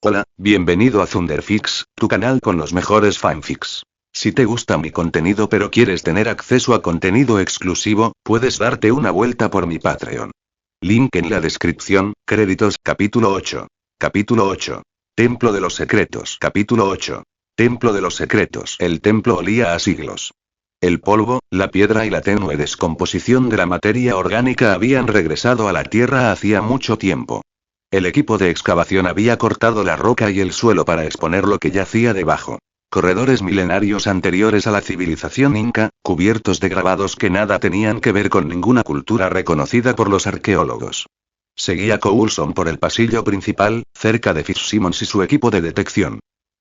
Hola, bienvenido a Thunderfix, tu canal con los mejores fanfics. Si te gusta mi contenido pero quieres tener acceso a contenido exclusivo, puedes darte una vuelta por mi Patreon. Link en la descripción. Créditos. Capítulo 8. Capítulo 8. Templo de los Secretos. Capítulo 8. Templo de los Secretos. El templo olía a siglos. El polvo, la piedra y la tenue descomposición de la materia orgánica habían regresado a la tierra hacía mucho tiempo. El equipo de excavación había cortado la roca y el suelo para exponer lo que yacía debajo. Corredores milenarios anteriores a la civilización inca, cubiertos de grabados que nada tenían que ver con ninguna cultura reconocida por los arqueólogos. Seguía Coulson por el pasillo principal, cerca de Fitzsimmons y su equipo de detección.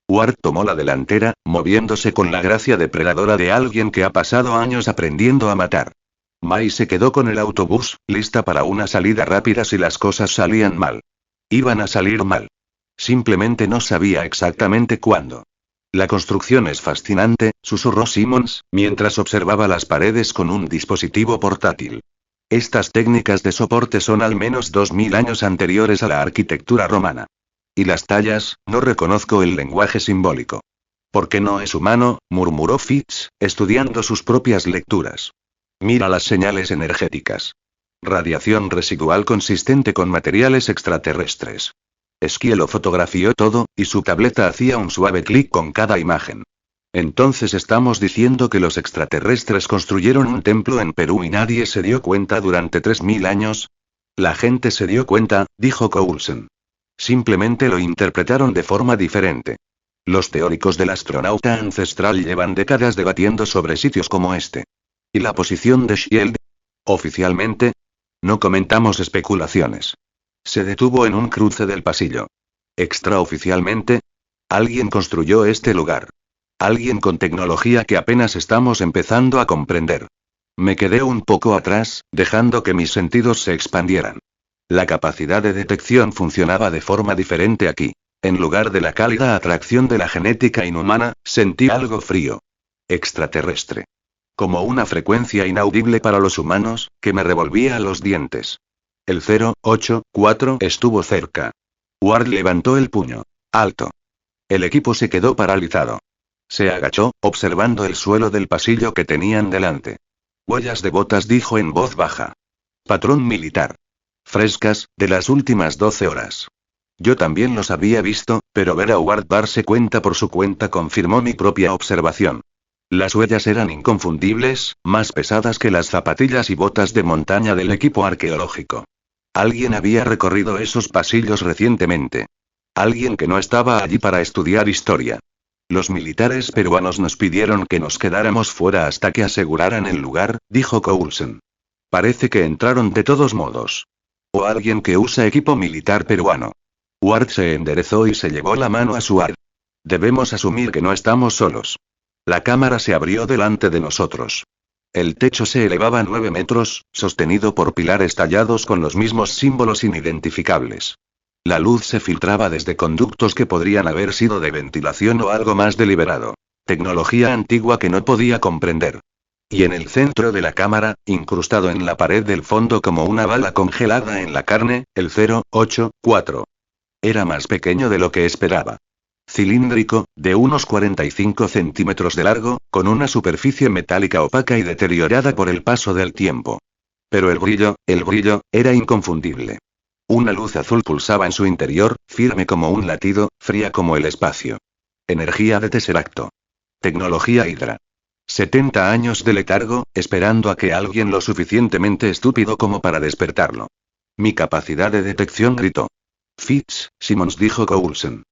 Ward tomó la delantera, moviéndose con la gracia depredadora de alguien que ha pasado años aprendiendo a matar. Mai se quedó con el autobús, lista para una salida rápida si las cosas salían mal. Iban a salir mal. Simplemente no sabía exactamente cuándo. La construcción es fascinante, susurró Simmons, mientras observaba las paredes con un dispositivo portátil. Estas técnicas de soporte son al menos 2000 años anteriores a la arquitectura romana. Y las tallas, no reconozco el lenguaje simbólico. ¿Por qué no es humano?, murmuró Fitz, estudiando sus propias lecturas. Mira las señales energéticas. Radiación residual consistente con materiales extraterrestres. Esquie lo fotografió todo, y su tableta hacía un suave clic con cada imagen. Entonces estamos diciendo que los extraterrestres construyeron un templo en Perú y nadie se dio cuenta durante 3000 años. La gente se dio cuenta, dijo Coulson. Simplemente lo interpretaron de forma diferente. Los teóricos del astronauta ancestral llevan décadas debatiendo sobre sitios como este. ¿Y la posición de Shield? Oficialmente, no comentamos especulaciones. Se detuvo en un cruce del pasillo. Extraoficialmente, alguien construyó este lugar. Alguien con tecnología que apenas estamos empezando a comprender. Me quedé un poco atrás, dejando que mis sentidos se expandieran. La capacidad de detección funcionaba de forma diferente aquí. En lugar de la cálida atracción de la genética inhumana, sentí algo frío. Extraterrestre. Como una frecuencia inaudible para los humanos, que me revolvía los dientes. El 084 estuvo cerca. Ward levantó el puño. Alto. El equipo se quedó paralizado. Se agachó, observando el suelo del pasillo que tenían delante. Huellas de botas, dijo en voz baja. Patrón militar. Frescas, de las últimas 12 horas. Yo también los había visto, pero ver a Ward darse cuenta por su cuenta confirmó mi propia observación. Las huellas eran inconfundibles, más pesadas que las zapatillas y botas de montaña del equipo arqueológico. Alguien había recorrido esos pasillos recientemente. Alguien que no estaba allí para estudiar historia. Los militares peruanos nos pidieron que nos quedáramos fuera hasta que aseguraran el lugar, dijo Coulson. Parece que entraron de todos modos. O alguien que usa equipo militar peruano. Ward se enderezó y se llevó la mano a su ar. Debemos asumir que no estamos solos. La cámara se abrió delante de nosotros. El techo se elevaba 9 metros, sostenido por pilares tallados con los mismos símbolos inidentificables. La luz se filtraba desde conductos que podrían haber sido de ventilación o algo más deliberado. Tecnología antigua que no podía comprender. Y en el centro de la cámara, incrustado en la pared del fondo como una bala congelada en la carne, el 084. Era más pequeño de lo que esperaba. Cilíndrico, de unos 45 centímetros de largo, con una superficie metálica opaca y deteriorada por el paso del tiempo. Pero el brillo, era inconfundible. Una luz azul pulsaba en su interior, firme como un latido, fría como el espacio. Energía de Tesseracto. Tecnología Hydra. 70 años de letargo, esperando a que alguien lo suficientemente estúpido como para despertarlo. Mi capacidad de detección gritó. Fitzsimmons, dijo Coulson.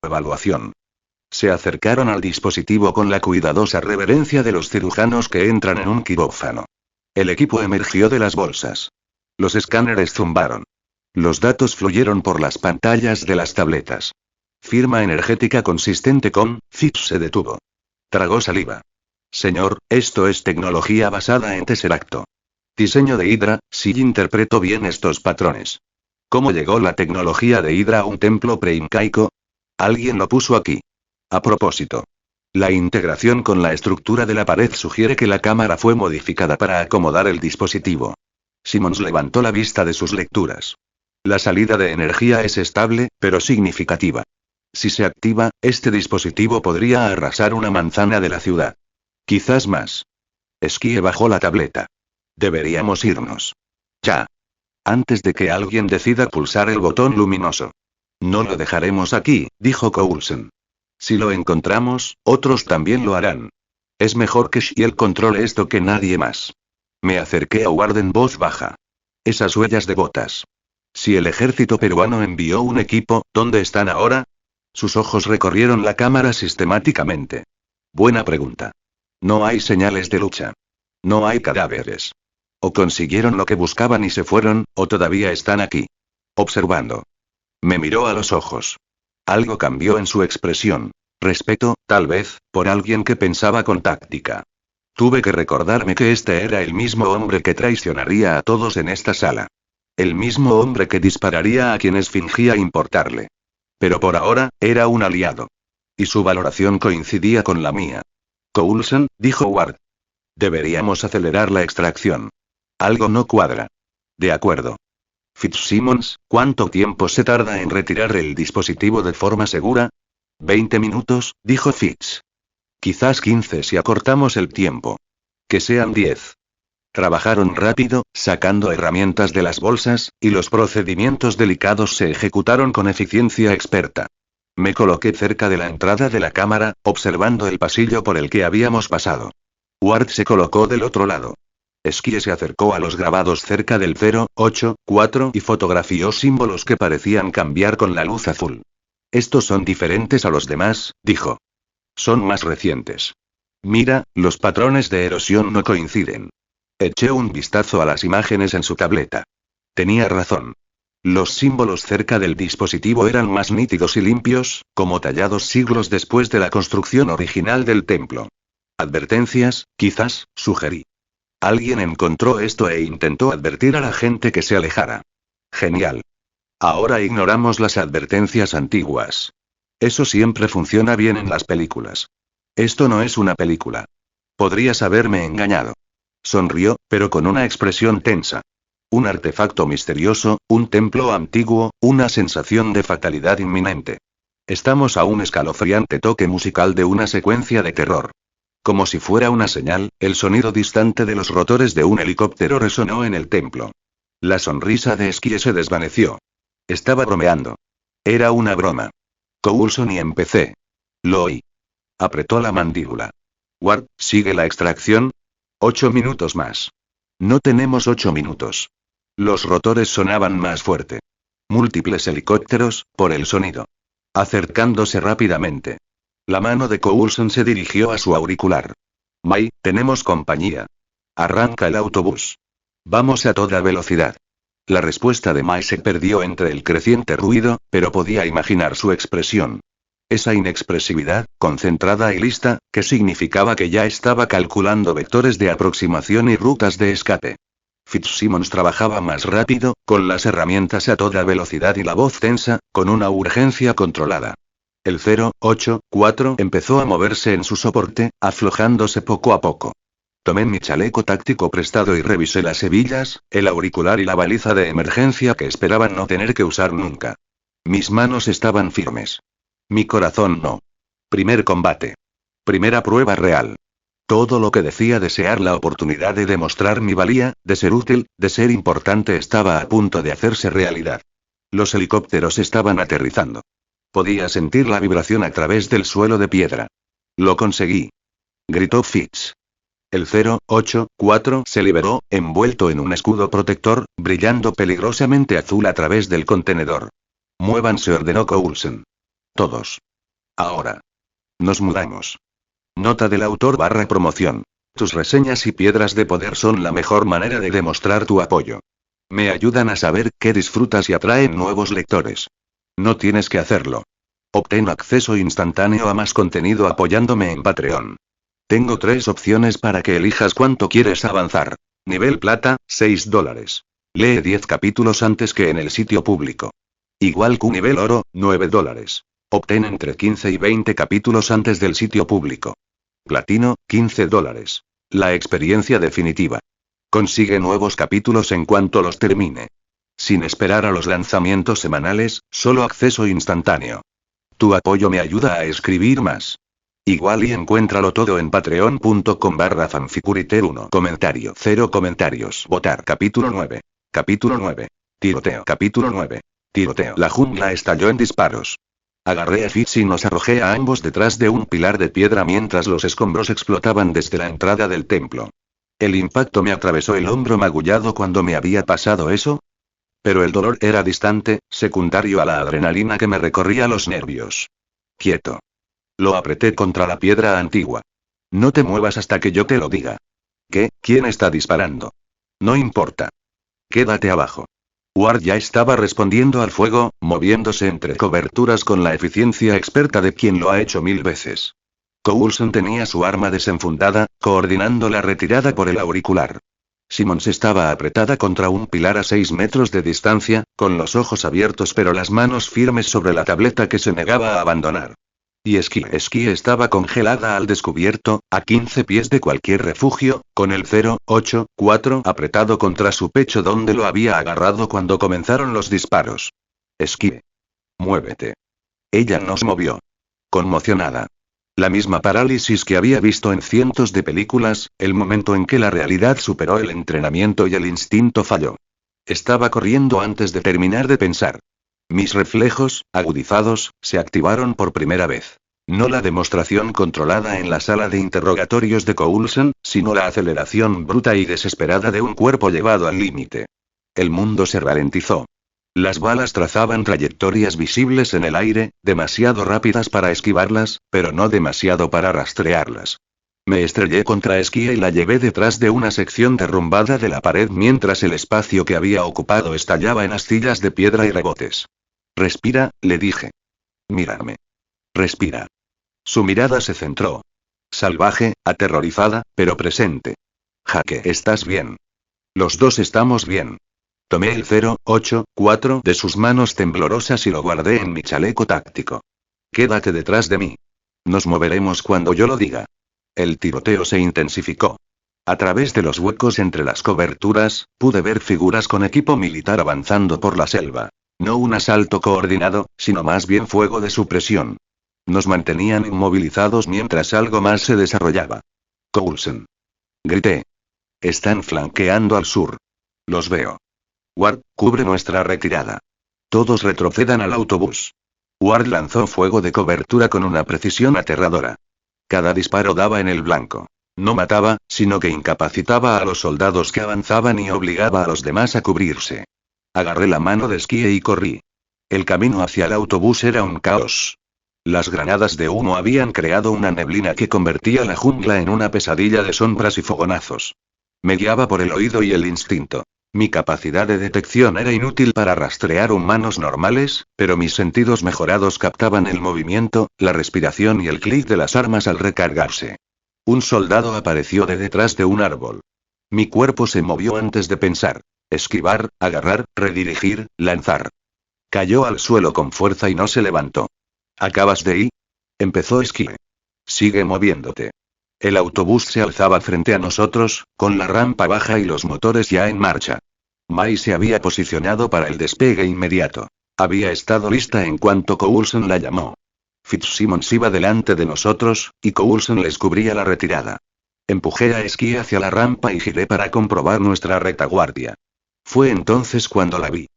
Evaluación. Se acercaron al dispositivo con la cuidadosa reverencia de los cirujanos que entran en un quirófano. El equipo emergió de las bolsas. Los escáneres zumbaron. Los datos fluyeron por las pantallas de las tabletas. Firma energética consistente con. Fitz se detuvo. Tragó saliva. Señor, esto es tecnología basada en Tesseracto. Diseño de Hydra, si interpreto bien estos patrones. ¿Cómo llegó la tecnología de Hydra a un templo preincaico? Alguien lo puso aquí. A propósito. La integración con la estructura de la pared sugiere que la cámara fue modificada para acomodar el dispositivo. Simmons levantó la vista de sus lecturas. La salida de energía es estable, pero significativa. Si se activa, este dispositivo podría arrasar una manzana de la ciudad. Quizás más. Skie bajó la tableta. Deberíamos irnos. Ya. Antes de que alguien decida pulsar el botón luminoso. No lo dejaremos aquí, dijo Coulson. Si lo encontramos, otros también lo harán. Es mejor que Shield controle esto que nadie más. Me acerqué a Ward en voz baja. Esas huellas de botas. Si el ejército peruano envió un equipo, ¿dónde están ahora? Sus ojos recorrieron la cámara sistemáticamente. Buena pregunta. No hay señales de lucha. No hay cadáveres. O consiguieron lo que buscaban y se fueron, o todavía están aquí. Observando. Me miró a los ojos. Algo cambió en su expresión. Respeto, tal vez, por alguien que pensaba con táctica. Tuve que recordarme que este era el mismo hombre que traicionaría a todos en esta sala. El mismo hombre que dispararía a quienes fingía importarle. Pero por ahora, era un aliado. Y su valoración coincidía con la mía. Coulson, dijo Ward. Deberíamos acelerar la extracción. Algo no cuadra. De acuerdo. Fitzsimmons, ¿cuánto tiempo se tarda en retirar el dispositivo de forma segura? 20 minutos, dijo Fitz. Quizás 15 si acortamos el tiempo. Que sean 10. Trabajaron rápido, sacando herramientas de las bolsas, y los procedimientos delicados se ejecutaron con eficiencia experta. Me coloqué cerca de la entrada de la cámara, observando el pasillo por el que habíamos pasado. Ward se colocó del otro lado. Skie se acercó a los grabados cerca del 084 y fotografió símbolos que parecían cambiar con la luz azul. Estos son diferentes a los demás, dijo. Son más recientes. Mira, los patrones de erosión no coinciden. Eché un vistazo a las imágenes en su tableta. Tenía razón. Los símbolos cerca del dispositivo eran más nítidos y limpios, como tallados siglos después de la construcción original del templo. Advertencias, quizás, sugerí. Alguien encontró esto e intentó advertir a la gente que se alejara. Genial. Ahora ignoramos las advertencias antiguas. Eso siempre funciona bien en las películas. Esto no es una película. Podrías haberme engañado. Sonrió, pero con una expresión tensa. Un artefacto misterioso, un templo antiguo, una sensación de fatalidad inminente. Estamos a un escalofriante toque musical de una secuencia de terror. Como si fuera una señal, el sonido distante de los rotores de un helicóptero resonó en el templo. La sonrisa de Skie se desvaneció. Estaba bromeando. Era una broma. Coulson y empecé. Lo oí. Apretó la mandíbula. Ward, ¿sigue la extracción? 8 minutos más. No tenemos 8 minutos. Los rotores sonaban más fuerte. Múltiples helicópteros, por el sonido. Acercándose rápidamente. La mano de Coulson se dirigió a su auricular. May, tenemos compañía. Arranca el autobús. Vamos a toda velocidad. La respuesta de May se perdió entre el creciente ruido, pero podía imaginar su expresión. Esa inexpresividad, concentrada y lista, que significaba que ya estaba calculando vectores de aproximación y rutas de escape. Fitzsimmons trabajaba más rápido, con las herramientas a toda velocidad y la voz tensa, con una urgencia controlada. El 084 empezó a moverse en su soporte, aflojándose poco a poco. Tomé mi chaleco táctico prestado y revisé las hebillas, el auricular y la baliza de emergencia que esperaban no tener que usar nunca. Mis manos estaban firmes. Mi corazón no. Primer combate. Primera prueba real. Todo lo que decía desear la oportunidad de demostrar mi valía, de ser útil, de ser importante estaba a punto de hacerse realidad. Los helicópteros estaban aterrizando. Podía sentir la vibración a través del suelo de piedra. Lo conseguí. Gritó Fitz. El 084 se liberó, envuelto en un escudo protector, brillando peligrosamente azul a través del contenedor. Muévanse, ordenó Coulson. Todos. Ahora. Nos mudamos. Nota del autor / promoción. Tus reseñas y piedras de poder son la mejor manera de demostrar tu apoyo. Me ayudan a saber qué disfrutas y atraen nuevos lectores. No tienes que hacerlo. Obtén acceso instantáneo a más contenido apoyándome en Patreon. Tengo 3 opciones para que elijas cuánto quieres avanzar. Nivel plata, $6. Lee 10 capítulos antes que en el sitio público. Igual que nivel oro, $9. Obtén entre 15 y 20 capítulos antes del sitio público. Platino, $15. La experiencia definitiva. Consigue nuevos capítulos en cuanto los termine. Sin esperar a los lanzamientos semanales, solo acceso instantáneo. Tu apoyo me ayuda a escribir más. Igual y encuéntralo todo en patreon.com/fanfiguriter1. Comentario. 0 comentarios. Votar. Capítulo 9. Capítulo 9. Tiroteo. Capítulo 9. Tiroteo. La jungla estalló en disparos. Agarré a Fitz y nos arrojé a ambos detrás de un pilar de piedra mientras los escombros explotaban desde la entrada del templo. El impacto me atravesó el hombro magullado cuando me había pasado eso. Pero el dolor era distante, secundario a la adrenalina que me recorría los nervios. Quieto. Lo apreté contra la piedra antigua. No te muevas hasta que yo te lo diga. ¿Qué? ¿Quién está disparando? No importa. Quédate abajo. Ward ya estaba respondiendo al fuego, moviéndose entre coberturas con la eficiencia experta de quien lo ha hecho 1000 veces. Coulson tenía su arma desenfundada, coordinando la retirada por el auricular. Simmons estaba apretada contra un pilar a 6 metros de distancia, con los ojos abiertos pero las manos firmes sobre la tableta que se negaba a abandonar. Y Esquí estaba congelada al descubierto, a 15 pies de cualquier refugio, con el 084 apretado contra su pecho donde lo había agarrado cuando comenzaron los disparos. Esquí. Muévete. Ella no se movió. Conmocionada. La misma parálisis que había visto en cientos de películas, el momento en que la realidad superó el entrenamiento y el instinto falló. Estaba corriendo antes de terminar de pensar. Mis reflejos, agudizados, se activaron por primera vez. No la demostración controlada en la sala de interrogatorios de Coulson, sino la aceleración bruta y desesperada de un cuerpo llevado al límite. El mundo se ralentizó. Las balas trazaban trayectorias visibles en el aire, demasiado rápidas para esquivarlas, pero no demasiado para rastrearlas. Me estrellé contra Esquí y la llevé detrás de una sección derrumbada de la pared mientras el espacio que había ocupado estallaba en astillas de piedra y rebotes. Respira, le dije. Mírame. Respira. Su mirada se centró. Salvaje, aterrorizada, pero presente. Jaque, ¿estás bien? Los dos estamos bien. Tomé el 084 de sus manos temblorosas y lo guardé en mi chaleco táctico. Quédate detrás de mí. Nos moveremos cuando yo lo diga. El tiroteo se intensificó. A través de los huecos entre las coberturas, pude ver figuras con equipo militar avanzando por la selva. No un asalto coordinado, sino más bien fuego de supresión. Nos mantenían inmovilizados mientras algo más se desarrollaba. Coulson. Grité. Están flanqueando al sur. Los veo. Ward, cubre nuestra retirada. Todos retrocedan al autobús. Ward lanzó fuego de cobertura con una precisión aterradora. Cada disparo daba en el blanco. No mataba, sino que incapacitaba a los soldados que avanzaban y obligaba a los demás a cubrirse. Agarré la mano de Esquí y corrí. El camino hacia el autobús era un caos. Las granadas de humo habían creado una neblina que convertía la jungla en una pesadilla de sombras y fogonazos. Me guiaba por el oído y el instinto. Mi capacidad de detección era inútil para rastrear humanos normales, pero mis sentidos mejorados captaban el movimiento, la respiración y el clic de las armas al recargarse. Un soldado apareció de detrás de un árbol. Mi cuerpo se movió antes de pensar. Esquivar, agarrar, redirigir, lanzar. Cayó al suelo con fuerza y no se levantó. ¿Acabas de ir? Empezó Esquí. Sigue moviéndote. El autobús se alzaba frente a nosotros, con la rampa baja y los motores ya en marcha. Mai se había posicionado para el despegue inmediato. Había estado lista en cuanto Coulson la llamó. Fitzsimmons iba delante de nosotros, y Coulson les cubría la retirada. Empujé a Esquí hacia la rampa y giré para comprobar nuestra retaguardia. Fue entonces cuando la vi.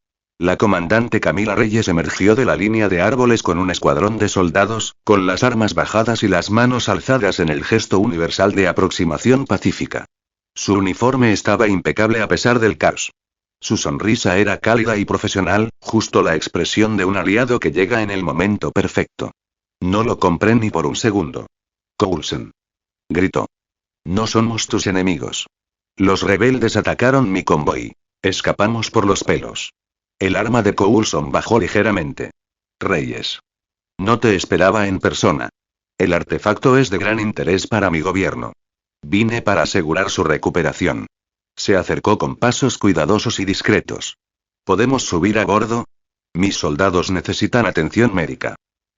La comandante Camila Reyes emergió de la línea de árboles con un escuadrón de soldados, con las armas bajadas y las manos alzadas en el gesto universal de aproximación pacífica. Su uniforme estaba impecable a pesar del caos. Su sonrisa era cálida y profesional, justo la expresión de un aliado que llega en el momento perfecto. No lo compré ni por un segundo. Coulson. Gritó. No somos tus enemigos. Los rebeldes atacaron mi convoy. Escapamos por los pelos. El arma de Coulson bajó ligeramente. Reyes. No te esperaba en persona. El artefacto es de gran interés para mi gobierno. Vine para asegurar su recuperación. Se acercó con pasos cuidadosos y discretos. ¿Podemos subir a bordo? Mis soldados necesitan atención médica.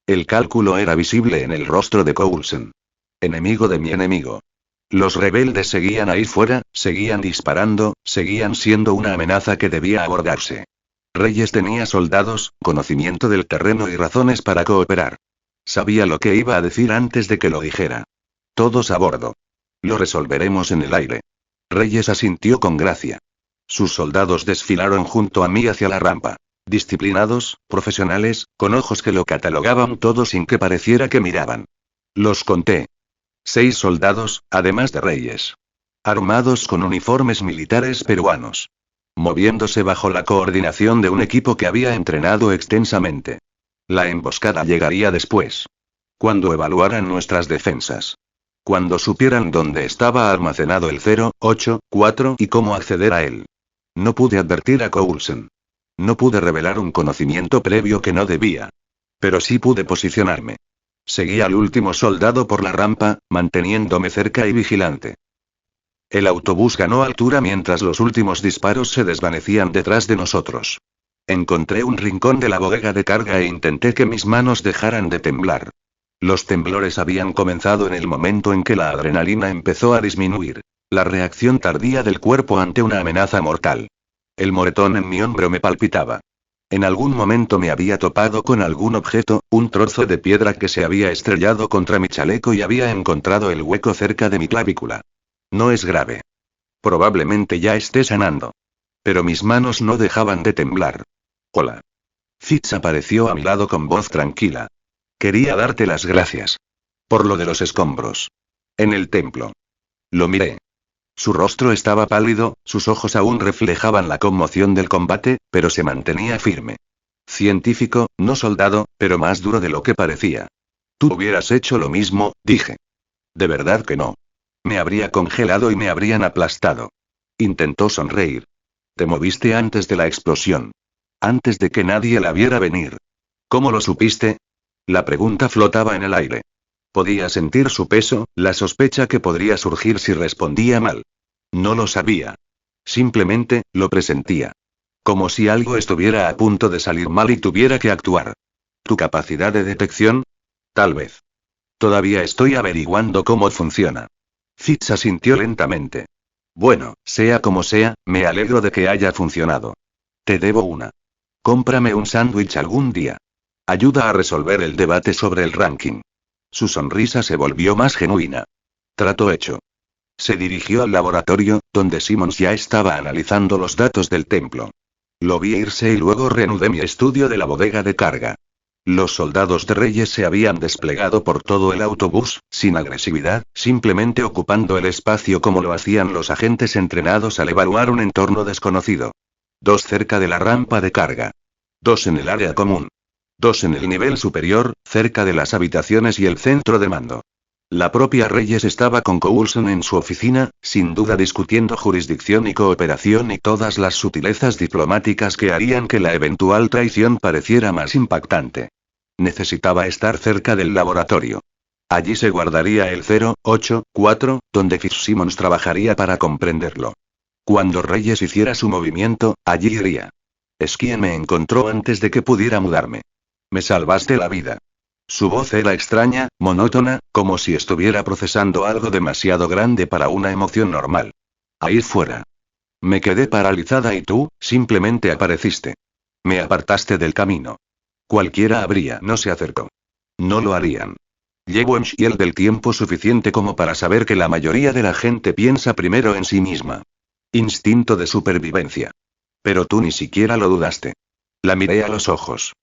El cálculo era visible en el rostro de Coulson. Enemigo de mi enemigo. Los rebeldes seguían ahí fuera, seguían disparando, seguían siendo una amenaza que debía abordarse. Reyes tenía soldados, conocimiento del terreno y razones para cooperar. Sabía lo que iba a decir antes de que lo dijera. Todos a bordo. Lo resolveremos en el aire. Reyes asintió con gracia. Sus soldados desfilaron junto a mí hacia la rampa. Disciplinados, profesionales, con ojos que lo catalogaban todo sin que pareciera que miraban. Los conté. 6 soldados, además de Reyes. Armados con uniformes militares peruanos. Moviéndose bajo la coordinación de un equipo que había entrenado extensamente. La emboscada llegaría después. Cuando evaluaran nuestras defensas. Cuando supieran dónde estaba almacenado el 084 y cómo acceder a él. No pude advertir a Coulson. No pude revelar un conocimiento previo que no debía. Pero sí pude posicionarme. Seguí al último soldado por la rampa, manteniéndome cerca y vigilante. El autobús ganó altura mientras los últimos disparos se desvanecían detrás de nosotros. Encontré un rincón de la bodega de carga e intenté que mis manos dejaran de temblar. Los temblores habían comenzado en el momento en que la adrenalina empezó a disminuir. La reacción tardía del cuerpo ante una amenaza mortal. El moretón en mi hombro me palpitaba. En algún momento me había topado con algún objeto, un trozo de piedra que se había estrellado contra mi chaleco y había encontrado el hueco cerca de mi clavícula. No es grave. Probablemente ya esté sanando. Pero mis manos no dejaban de temblar. Hola. Fitz apareció a mi lado con voz tranquila. Quería darte las gracias. Por lo de los escombros. En el templo. Lo miré. Su rostro estaba pálido, sus ojos aún reflejaban la conmoción del combate, pero se mantenía firme. Científico, no soldado, pero más duro de lo que parecía. Tú hubieras hecho lo mismo, dije. De verdad que no. Me habría congelado y me habrían aplastado. Intentó sonreír. Te moviste antes de la explosión. Antes de que nadie la viera venir. ¿Cómo lo supiste? La pregunta flotaba en el aire. Podía sentir su peso, la sospecha que podría surgir si respondía mal. No lo sabía. Simplemente, lo presentía. Como si algo estuviera a punto de salir mal y tuviera que actuar. ¿Tu capacidad de detección? Tal vez. Todavía estoy averiguando cómo funciona. Fitz asintió lentamente. Bueno, sea como sea, me alegro de que haya funcionado. Te debo una. Cómprame un sándwich algún día. Ayuda a resolver el debate sobre el ranking. Su sonrisa se volvió más genuina. Trato hecho. Se dirigió al laboratorio, donde Simmons ya estaba analizando los datos del templo. Lo vi irse y luego reanudé mi estudio de la bodega de carga. Los soldados de Reyes se habían desplegado por todo el autobús, sin agresividad, simplemente ocupando el espacio como lo hacían los agentes entrenados al evaluar un entorno desconocido. 2 cerca de la rampa de carga. 2 en el área común. 2 en el nivel superior, cerca de las habitaciones y el centro de mando. La propia Reyes estaba con Coulson en su oficina, sin duda discutiendo jurisdicción y cooperación y todas las sutilezas diplomáticas que harían que la eventual traición pareciera más impactante. Necesitaba estar cerca del laboratorio. Allí se guardaría el 084, donde Fitzsimmons trabajaría para comprenderlo. Cuando Reyes hiciera su movimiento, allí iría. Es quien me encontró antes de que pudiera mudarme. Me salvaste la vida. Su voz era extraña, monótona, como si estuviera procesando algo demasiado grande para una emoción normal. Ahí fuera. Me quedé paralizada y tú, simplemente apareciste. Me apartaste del camino. Cualquiera no se acercó. No lo harían. Llevo en Shield del tiempo suficiente como para saber que la mayoría de la gente piensa primero en sí misma. Instinto de supervivencia. Pero tú ni siquiera lo dudaste. La miré a los ojos.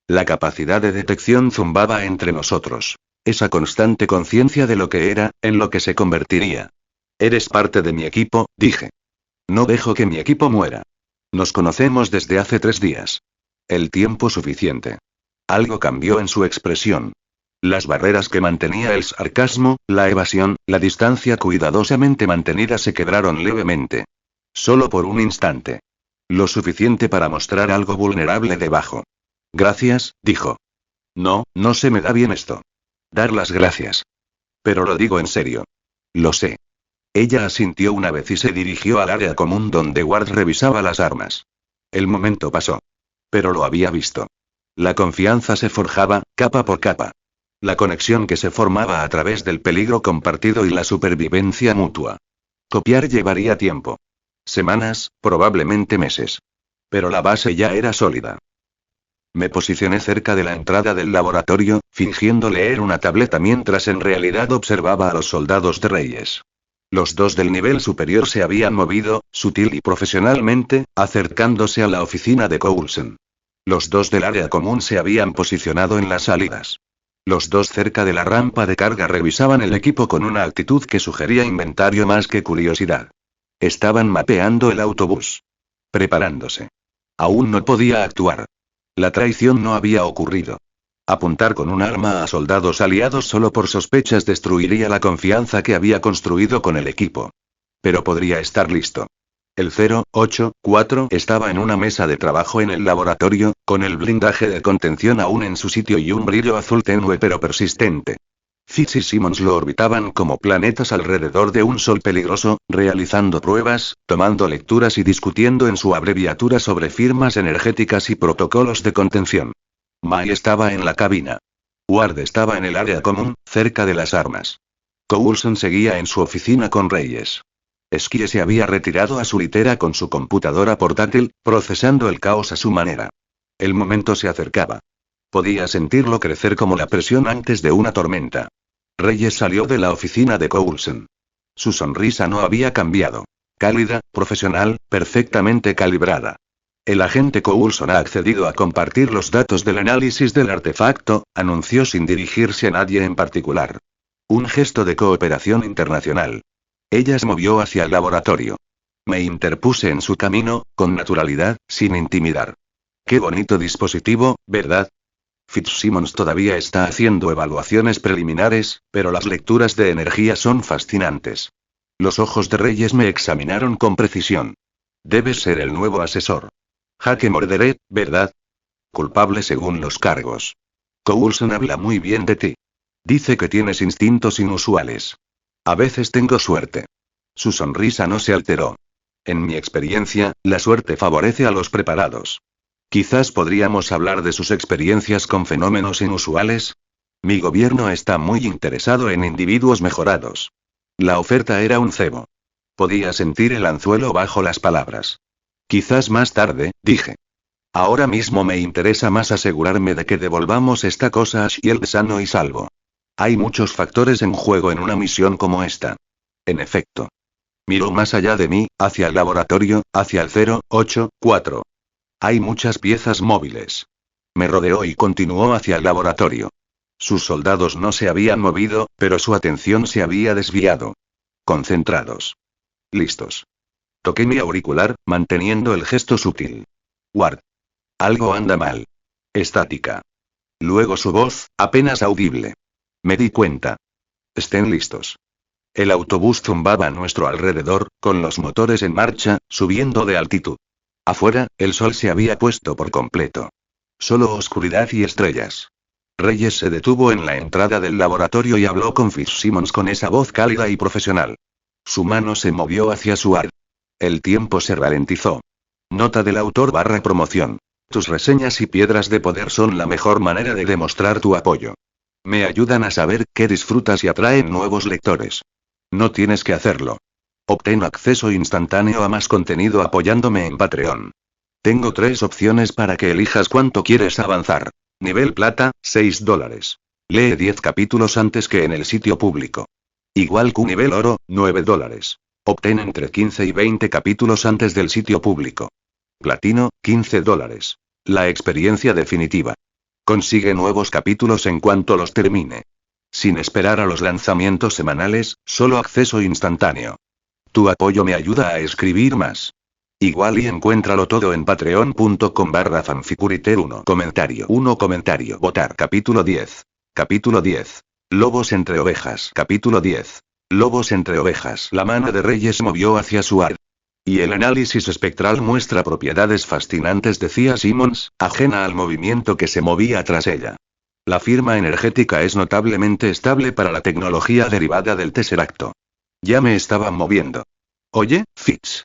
La capacidad de detección zumbaba entre nosotros. Esa constante conciencia de lo que era, en lo que se convertiría. Eres parte de mi equipo, dije. No dejo que mi equipo muera. Nos conocemos desde hace 3 días. El tiempo suficiente. Algo cambió en su expresión. Las barreras que mantenía el sarcasmo, la evasión, la distancia cuidadosamente mantenida se quebraron levemente. Solo por un instante. Lo suficiente para mostrar algo vulnerable debajo. Gracias, dijo. No, no se me da bien esto. Dar las gracias. Pero lo digo en serio. Lo sé. Ella asintió una vez y se dirigió al área común donde Ward revisaba las armas. El momento pasó. Pero lo había visto. La confianza se forjaba, capa por capa. La conexión que se formaba a través del peligro compartido y la supervivencia mutua. Copiar llevaría tiempo. Semanas, probablemente meses. Pero la base ya era sólida. Me posicioné cerca de la entrada del laboratorio, fingiendo leer una tableta mientras en realidad observaba a los soldados de Reyes. Los dos del nivel superior se habían movido, sutil y profesionalmente, acercándose a la oficina de Coulson. Los dos del área común se habían posicionado en las salidas. Los dos cerca de la rampa de carga revisaban el equipo con una actitud que sugería inventario más que curiosidad. Estaban mapeando el autobús. Preparándose. Aún no podía actuar. La traición no había ocurrido. Apuntar con un arma a soldados aliados solo por sospechas destruiría la confianza que había construido con el equipo. Pero podría estar listo. El 084 estaba en una mesa de trabajo en el laboratorio, con el blindaje de contención aún en su sitio y un brillo azul tenue pero persistente. Fitz y Simmons lo orbitaban como planetas alrededor de un sol peligroso, realizando pruebas, tomando lecturas y discutiendo en su abreviatura sobre firmas energéticas y protocolos de contención. Mai estaba en la cabina. Ward estaba en el área común, cerca de las armas. Coulson seguía en su oficina con Reyes. Skie se había retirado a su litera con su computadora portátil, procesando el caos a su manera. El momento se acercaba. Podía sentirlo crecer como la presión antes de una tormenta. Reyes salió de la oficina de Coulson. Su sonrisa no había cambiado. Cálida, profesional, perfectamente calibrada. El agente Coulson ha accedido a compartir los datos del análisis del artefacto, anunció sin dirigirse a nadie en particular. Un gesto de cooperación internacional. Ella se movió hacia el laboratorio. Me interpuse en su camino, con naturalidad, sin intimidar. Qué bonito dispositivo, ¿verdad? Fitzsimmons todavía está haciendo evaluaciones preliminares, pero las lecturas de energía son fascinantes. Los ojos de Reyes me examinaron con precisión. Debes ser el nuevo asesor. Jaque Morderet, ¿verdad? Culpable según los cargos. Coulson habla muy bien de ti. Dice que tienes instintos inusuales. A veces tengo suerte. Su sonrisa no se alteró. En mi experiencia, la suerte favorece a los preparados. Quizás podríamos hablar de sus experiencias con fenómenos inusuales. Mi gobierno está muy interesado en individuos mejorados. La oferta era un cebo. Podía sentir el anzuelo bajo las palabras. Quizás más tarde, dije. Ahora mismo me interesa más asegurarme de que devolvamos esta cosa a Shield sano y salvo. Hay muchos factores en juego en una misión como esta. En efecto. Miró más allá de mí, hacia el laboratorio, hacia el 084. Hay muchas piezas móviles. Me rodeó y continuó hacia el laboratorio. Sus soldados no se habían movido, pero su atención se había desviado. Concentrados. Listos. Toqué mi auricular, manteniendo el gesto sutil. Ward. Algo anda mal. Estática. Luego su voz, apenas audible. Me di cuenta. Estén listos. El autobús zumbaba a nuestro alrededor, con los motores en marcha, subiendo de altitud. Afuera, el sol se había puesto por completo. Solo oscuridad y estrellas. Reyes se detuvo en la entrada del laboratorio y habló con Fitzsimmons con esa voz cálida y profesional. Su mano se movió hacia su ar. El tiempo se ralentizó. Nota del autor / promoción. Tus reseñas y piedras de poder son la mejor manera de demostrar tu apoyo. Me ayudan a saber qué disfrutas y atraen nuevos lectores. No tienes que hacerlo. Obtén acceso instantáneo a más contenido apoyándome en Patreon. Tengo 3 opciones para que elijas cuánto quieres avanzar. Nivel plata, $6. Lee 10 capítulos antes que en el sitio público. Igual que nivel oro, $9. Obtén entre 15 y 20 capítulos antes del sitio público. Platino, $15. La experiencia definitiva. Consigue nuevos capítulos en cuanto los termine. Sin esperar a los lanzamientos semanales, solo acceso instantáneo. Tu apoyo me ayuda a escribir más. Igual y encuéntralo todo en patreon.com/fanficuriter1. Comentario. Votar. Capítulo 10. Capítulo 10. Lobos entre ovejas. Capítulo 10. Lobos entre ovejas. La mano de Reyes movió hacia su ar. Y el análisis espectral muestra propiedades fascinantes, decía Simmons, ajena al movimiento que se movía tras ella. La firma energética es notablemente estable para la tecnología derivada del Tesseracto. Ya me estaba moviendo. Oye, Fitz.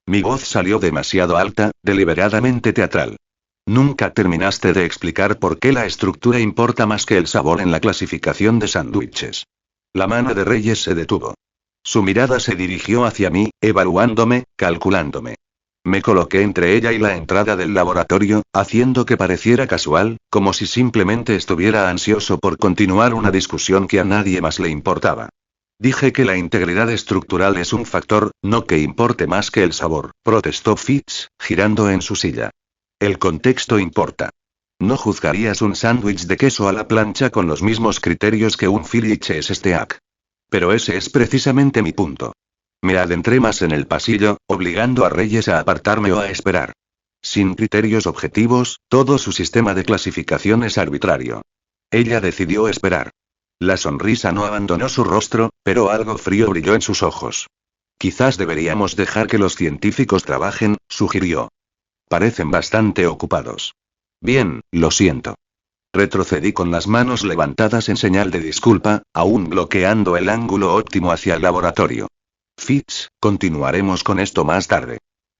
Mi voz salió demasiado alta, deliberadamente teatral. Nunca terminaste de explicar por qué la estructura importa más que el sabor en la clasificación de sándwiches. La mano de Reyes se detuvo. Su mirada se dirigió hacia mí, evaluándome, calculándome. Me coloqué entre ella y la entrada del laboratorio, haciendo que pareciera casual, como si simplemente estuviera ansioso por continuar una discusión que a nadie más le importaba. Dije que la integridad estructural es un factor, no que importe más que el sabor, protestó Fitz, girando en su silla. El contexto importa. No juzgarías un sándwich de queso a la plancha con los mismos criterios que un Philly cheesesteak. Pero ese es precisamente mi punto. Me adentré más en el pasillo, obligando a Reyes a apartarme o a esperar. Sin criterios objetivos, todo su sistema de clasificación es arbitrario. Ella decidió esperar. La sonrisa no abandonó su rostro, pero algo frío brilló en sus ojos. Quizás deberíamos dejar que los científicos trabajen, sugirió. Parecen bastante ocupados. Bien, lo siento. Retrocedí con las manos levantadas en señal de disculpa, aún bloqueando el ángulo óptimo hacia el laboratorio. Fitz, continuaremos con esto más tarde.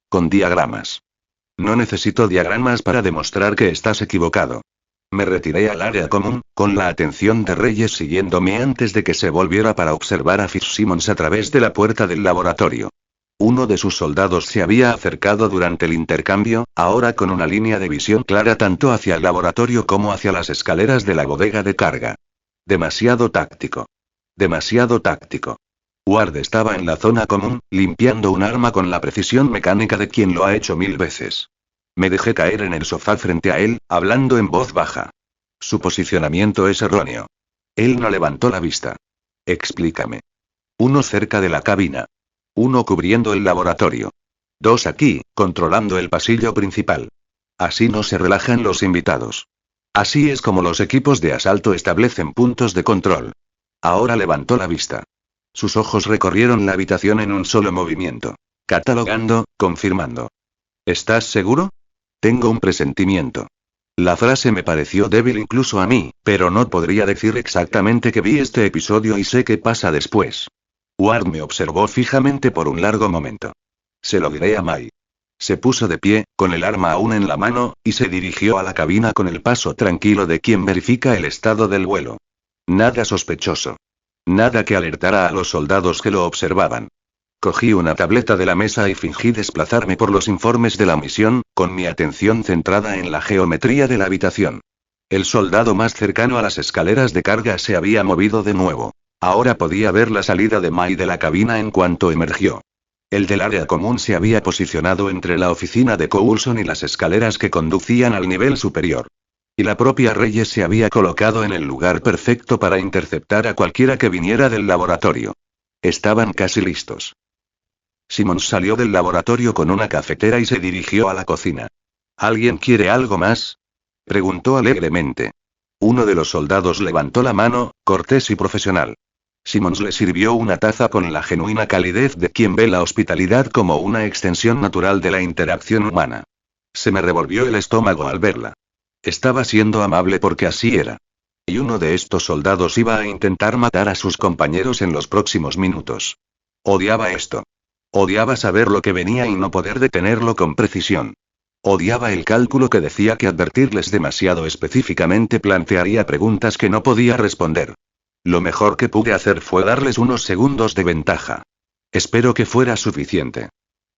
Con diagramas. No necesito diagramas para demostrar que estás equivocado. Me retiré al área común, con la atención de Reyes siguiéndome antes de que se volviera para observar a Fitzsimmons a través de la puerta del laboratorio. Uno de sus soldados se había acercado durante el intercambio, ahora con una línea de visión clara tanto hacia el laboratorio como hacia las escaleras de la bodega de carga. Demasiado táctico. Demasiado táctico. Ward estaba en la zona común, limpiando un arma con la precisión mecánica de quien lo ha hecho 1000 veces. Me dejé caer en el sofá frente a él, hablando en voz baja. Su posicionamiento es erróneo. Él no levantó la vista. Explícame. Uno cerca de la cabina. Uno cubriendo el laboratorio. Dos aquí, controlando el pasillo principal. Así no se relajan los invitados. Así es como los equipos de asalto establecen puntos de control. Ahora levantó la vista. Sus ojos recorrieron la habitación en un solo movimiento. Catalogando, confirmando. ¿Estás seguro? Tengo un presentimiento. La frase me pareció débil incluso a mí, pero no podría decir exactamente que vi este episodio y sé qué pasa después. Ward me observó fijamente por un largo momento. Se lo diré a Mai. Se puso de pie, con el arma aún en la mano, y se dirigió a la cabina con el paso tranquilo de quien verifica el estado del vuelo. Nada sospechoso. Nada que alertara a los soldados que lo observaban. Cogí una tableta de la mesa y fingí desplazarme por los informes de la misión, con mi atención centrada en la geometría de la habitación. El soldado más cercano a las escaleras de carga se había movido de nuevo. Ahora podía ver la salida de Mai de la cabina en cuanto emergió. El del área común se había posicionado entre la oficina de Coulson y las escaleras que conducían al nivel superior. Y la propia Reyes se había colocado en el lugar perfecto para interceptar a cualquiera que viniera del laboratorio. Estaban casi listos. Simmons salió del laboratorio con una cafetera y se dirigió a la cocina. ¿Alguien quiere algo más? Preguntó alegremente. Uno de los soldados levantó la mano, cortés y profesional. Simmons le sirvió una taza con la genuina calidez de quien ve la hospitalidad como una extensión natural de la interacción humana. Se me revolvió el estómago al verla. Estaba siendo amable porque así era. Y uno de estos soldados iba a intentar matar a sus compañeros en los próximos minutos. Odiaba esto. Odiaba saber lo que venía y no poder detenerlo con precisión. Odiaba el cálculo que decía que advertirles demasiado específicamente plantearía preguntas que no podía responder. Lo mejor que pude hacer fue darles unos segundos de ventaja. Espero que fuera suficiente.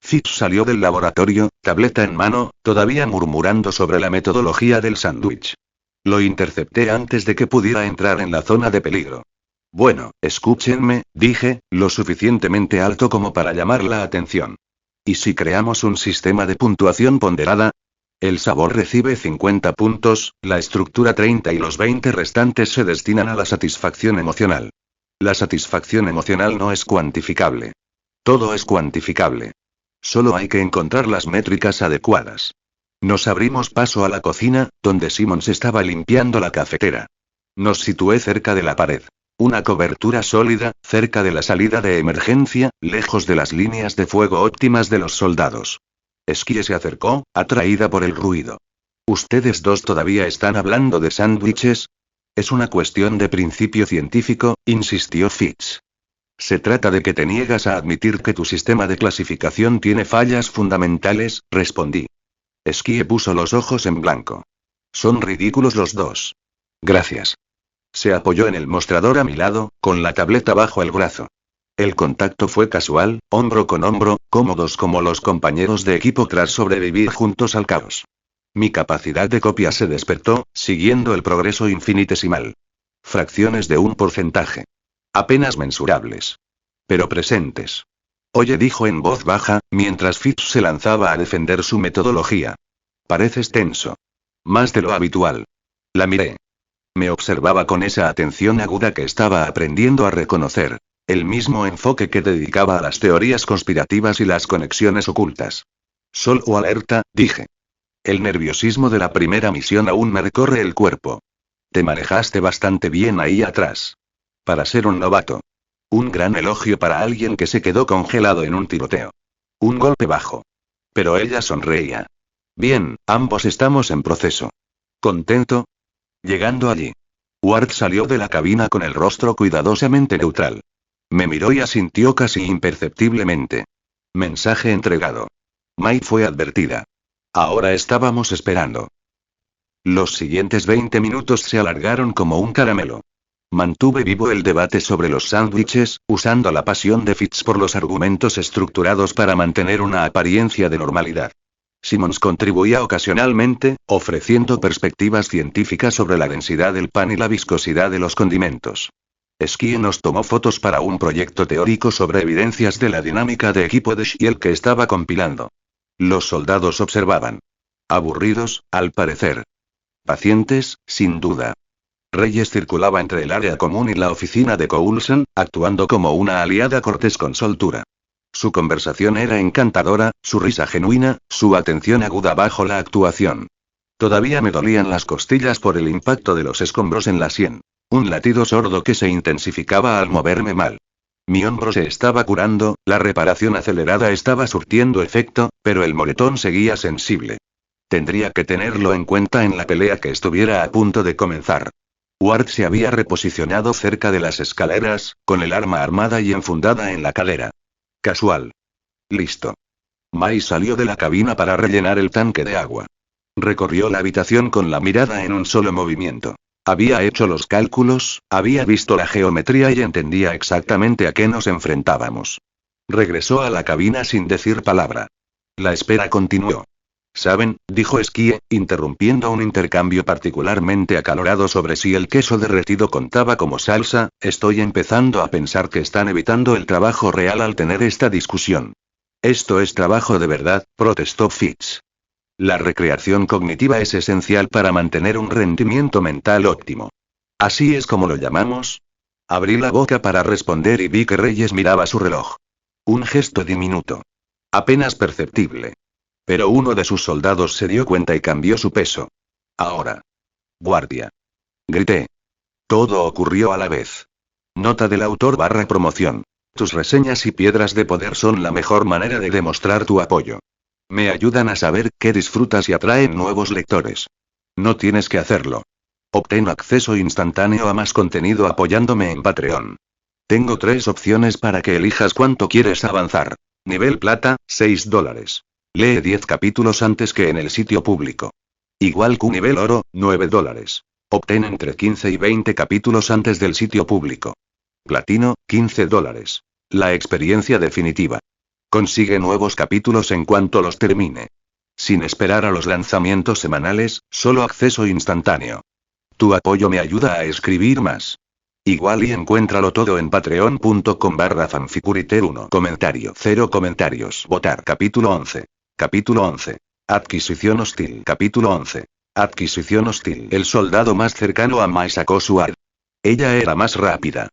Fitz salió del laboratorio, tableta en mano, todavía murmurando sobre la metodología del sándwich. Lo intercepté antes de que pudiera entrar en la zona de peligro. Bueno, escúchenme, dije, lo suficientemente alto como para llamar la atención. ¿Y si creamos un sistema de puntuación ponderada? El sabor recibe 50 puntos, la estructura 30 y los 20 restantes se destinan a la satisfacción emocional. La satisfacción emocional no es cuantificable. Todo es cuantificable. Solo hay que encontrar las métricas adecuadas. Nos abrimos paso a la cocina, donde Simmons estaba limpiando la cafetera. Nos situé cerca de la pared. Una cobertura sólida, cerca de la salida de emergencia, lejos de las líneas de fuego óptimas de los soldados. Esquie se acercó, atraída por el ruido. ¿Ustedes dos todavía están hablando de sándwiches? Es una cuestión de principio científico, insistió Fitz. Se trata de que te niegas a admitir que tu sistema de clasificación tiene fallas fundamentales, respondí. Esquie puso los ojos en blanco. Son ridículos los dos. Gracias. Se apoyó en el mostrador a mi lado, con la tableta bajo el brazo. El contacto fue casual, hombro con hombro, cómodos como los compañeros de equipo tras sobrevivir juntos al caos. Mi capacidad de copia se despertó, siguiendo el progreso infinitesimal. Fracciones de un porcentaje. Apenas mensurables. Pero presentes. Oye, dijo en voz baja, mientras Fitz se lanzaba a defender su metodología. Pareces tenso. Más de lo habitual. La miré. Me observaba con esa atención aguda que estaba aprendiendo a reconocer. El mismo enfoque que dedicaba a las teorías conspirativas y las conexiones ocultas. Sol o alerta, dije. El nerviosismo de la primera misión aún me recorre el cuerpo. Te manejaste bastante bien ahí atrás. Para ser un novato. Un gran elogio para alguien que se quedó congelado en un tiroteo. Un golpe bajo. Pero ella sonreía. Bien, ambos estamos en proceso. ¿Contento? Llegando allí. Ward salió de la cabina con el rostro cuidadosamente neutral. Me miró y asintió casi imperceptiblemente. Mensaje entregado. Mai fue advertida. Ahora estábamos esperando. Los siguientes 20 minutos se alargaron como un caramelo. Mantuve vivo el debate sobre los sándwiches, usando la pasión de Fitz por los argumentos estructurados para mantener una apariencia de normalidad. Simmons contribuía ocasionalmente, ofreciendo perspectivas científicas sobre la densidad del pan y la viscosidad de los condimentos. Skie nos tomó fotos para un proyecto teórico sobre evidencias de la dinámica de equipo de Shield que estaba compilando. Los soldados observaban. Aburridos, al parecer. Pacientes, sin duda. Reyes circulaba entre el área común y la oficina de Coulson, actuando como una aliada cortés con soltura. Su conversación era encantadora, su risa genuina, su atención aguda bajo la actuación. Todavía me dolían las costillas por el impacto de los escombros en la sien. Un latido sordo que se intensificaba al moverme mal. Mi hombro se estaba curando, la reparación acelerada estaba surtiendo efecto, pero el moretón seguía sensible. Tendría que tenerlo en cuenta en la pelea que estuviera a punto de comenzar. Ward se había reposicionado cerca de las escaleras, con el arma armada y enfundada en la cadera. Casual. Listo. Mai salió de la cabina para rellenar el tanque de agua. Recorrió la habitación con la mirada en un solo movimiento. Había hecho los cálculos, había visto la geometría y entendía exactamente a qué nos enfrentábamos. Regresó a la cabina sin decir palabra. La espera continuó. ¿Saben?, dijo Skie, interrumpiendo un intercambio particularmente acalorado sobre si el queso derretido contaba como salsa. Estoy empezando a pensar que están evitando el trabajo real al tener esta discusión. Esto es trabajo de verdad, protestó Fitz. La recreación cognitiva es esencial para mantener un rendimiento mental óptimo. ¿Así es como lo llamamos? Abrí la boca para responder y vi que Reyes miraba su reloj. Un gesto diminuto. Apenas perceptible. Pero uno de sus soldados se dio cuenta y cambió su peso. Ahora. Guardia. Grité. Todo ocurrió a la vez. Nota del autor / promoción. Tus reseñas y piedras de poder son la mejor manera de demostrar tu apoyo. Me ayudan a saber qué disfrutas y atraen nuevos lectores. No tienes que hacerlo. Obtén acceso instantáneo a más contenido apoyándome en Patreon. Tengo 3 opciones para que elijas cuánto quieres avanzar. Nivel plata, $6. Lee 10 capítulos antes que en el sitio público. Igual que nivel oro, $9. Obtén entre 15 y 20 capítulos antes del sitio público. Platino, $15. La experiencia definitiva. Consigue nuevos capítulos en cuanto los termine. Sin esperar a los lanzamientos semanales, solo acceso instantáneo. Tu apoyo me ayuda a escribir más. Igual y encuéntralo todo en patreon.com/fanficuriter1. Comentario. 0 comentarios. Votar. Capítulo 11. Capítulo 11. Adquisición hostil. Capítulo 11. Adquisición hostil. El soldado más cercano a Mai sacó su arma. Ella era más rápida.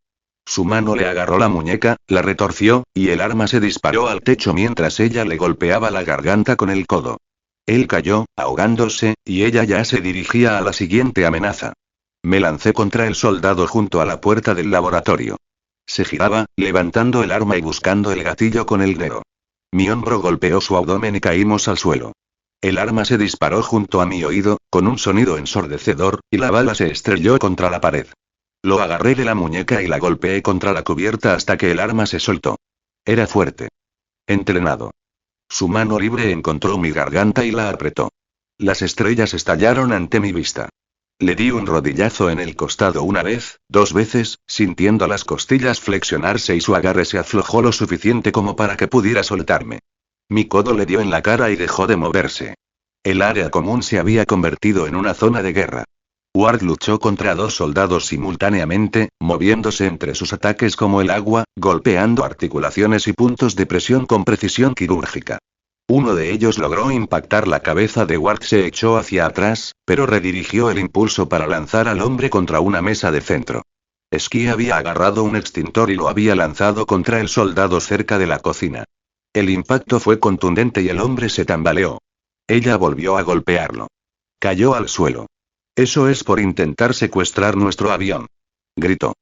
Su mano le agarró la muñeca, la retorció, y el arma se disparó al techo mientras ella le golpeaba la garganta con el codo. Él cayó, ahogándose, y ella ya se dirigía a la siguiente amenaza. Me lancé contra el soldado junto a la puerta del laboratorio. Se giraba, levantando el arma y buscando el gatillo con el dedo. Mi hombro golpeó su abdomen y caímos al suelo. El arma se disparó junto a mi oído, con un sonido ensordecedor, y la bala se estrelló contra la pared. Lo agarré de la muñeca y la golpeé contra la cubierta hasta que el arma se soltó. Era fuerte. Entrenado. Su mano libre encontró mi garganta y la apretó. Las estrellas estallaron ante mi vista. Le di un rodillazo en el costado una vez, 2 veces, sintiendo las costillas flexionarse y su agarre se aflojó lo suficiente como para que pudiera soltarme. Mi codo le dio en la cara y dejó de moverse. El área común se había convertido en una zona de guerra. Ward luchó contra 2 soldados simultáneamente, moviéndose entre sus ataques como el agua, golpeando articulaciones y puntos de presión con precisión quirúrgica. Uno de ellos logró impactar la cabeza de Ward, se echó hacia atrás, pero redirigió el impulso para lanzar al hombre contra una mesa de centro. Ski había agarrado un extintor y lo había lanzado contra el soldado cerca de la cocina. El impacto fue contundente y el hombre se tambaleó. Ella volvió a golpearlo. Cayó al suelo. «Eso es por intentar secuestrar nuestro avión», gritó.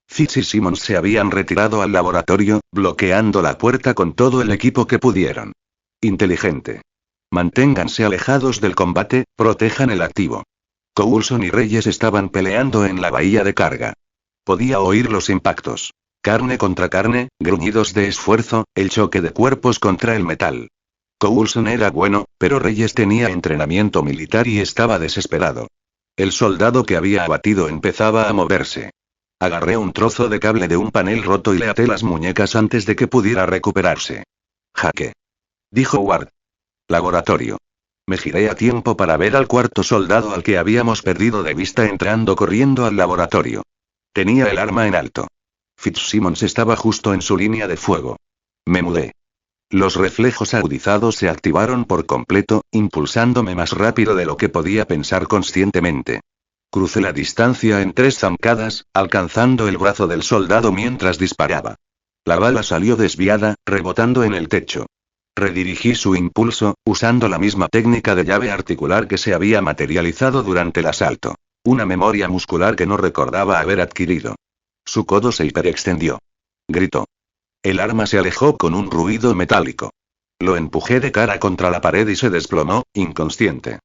Fitz y Simmons se habían retirado al laboratorio, bloqueando la puerta con todo el equipo que pudieron. Inteligente. Manténganse alejados del combate, protejan el activo. Coulson y Reyes estaban peleando en la bahía de carga. Podía oír los impactos. Carne contra carne, gruñidos de esfuerzo, el choque de cuerpos contra el metal. Coulson era bueno, pero Reyes tenía entrenamiento militar y estaba desesperado. El soldado que había abatido empezaba a moverse. Agarré un trozo de cable de un panel roto y le até las muñecas antes de que pudiera recuperarse. «Jaque», dijo Ward. «Laboratorio». Me giré a tiempo para ver al cuarto soldado al que habíamos perdido de vista entrando corriendo al laboratorio. Tenía el arma en alto. Fitzsimmons estaba justo en su línea de fuego. Me mudé. Los reflejos agudizados se activaron por completo, impulsándome más rápido de lo que podía pensar conscientemente. Crucé la distancia en 3 zancadas, alcanzando el brazo del soldado mientras disparaba. La bala salió desviada, rebotando en el techo. Redirigí su impulso, usando la misma técnica de llave articular que se había materializado durante el asalto. Una memoria muscular que no recordaba haber adquirido. Su codo se hiperextendió. Gritó. El arma se alejó con un ruido metálico. Lo empujé de cara contra la pared y se desplomó, inconsciente.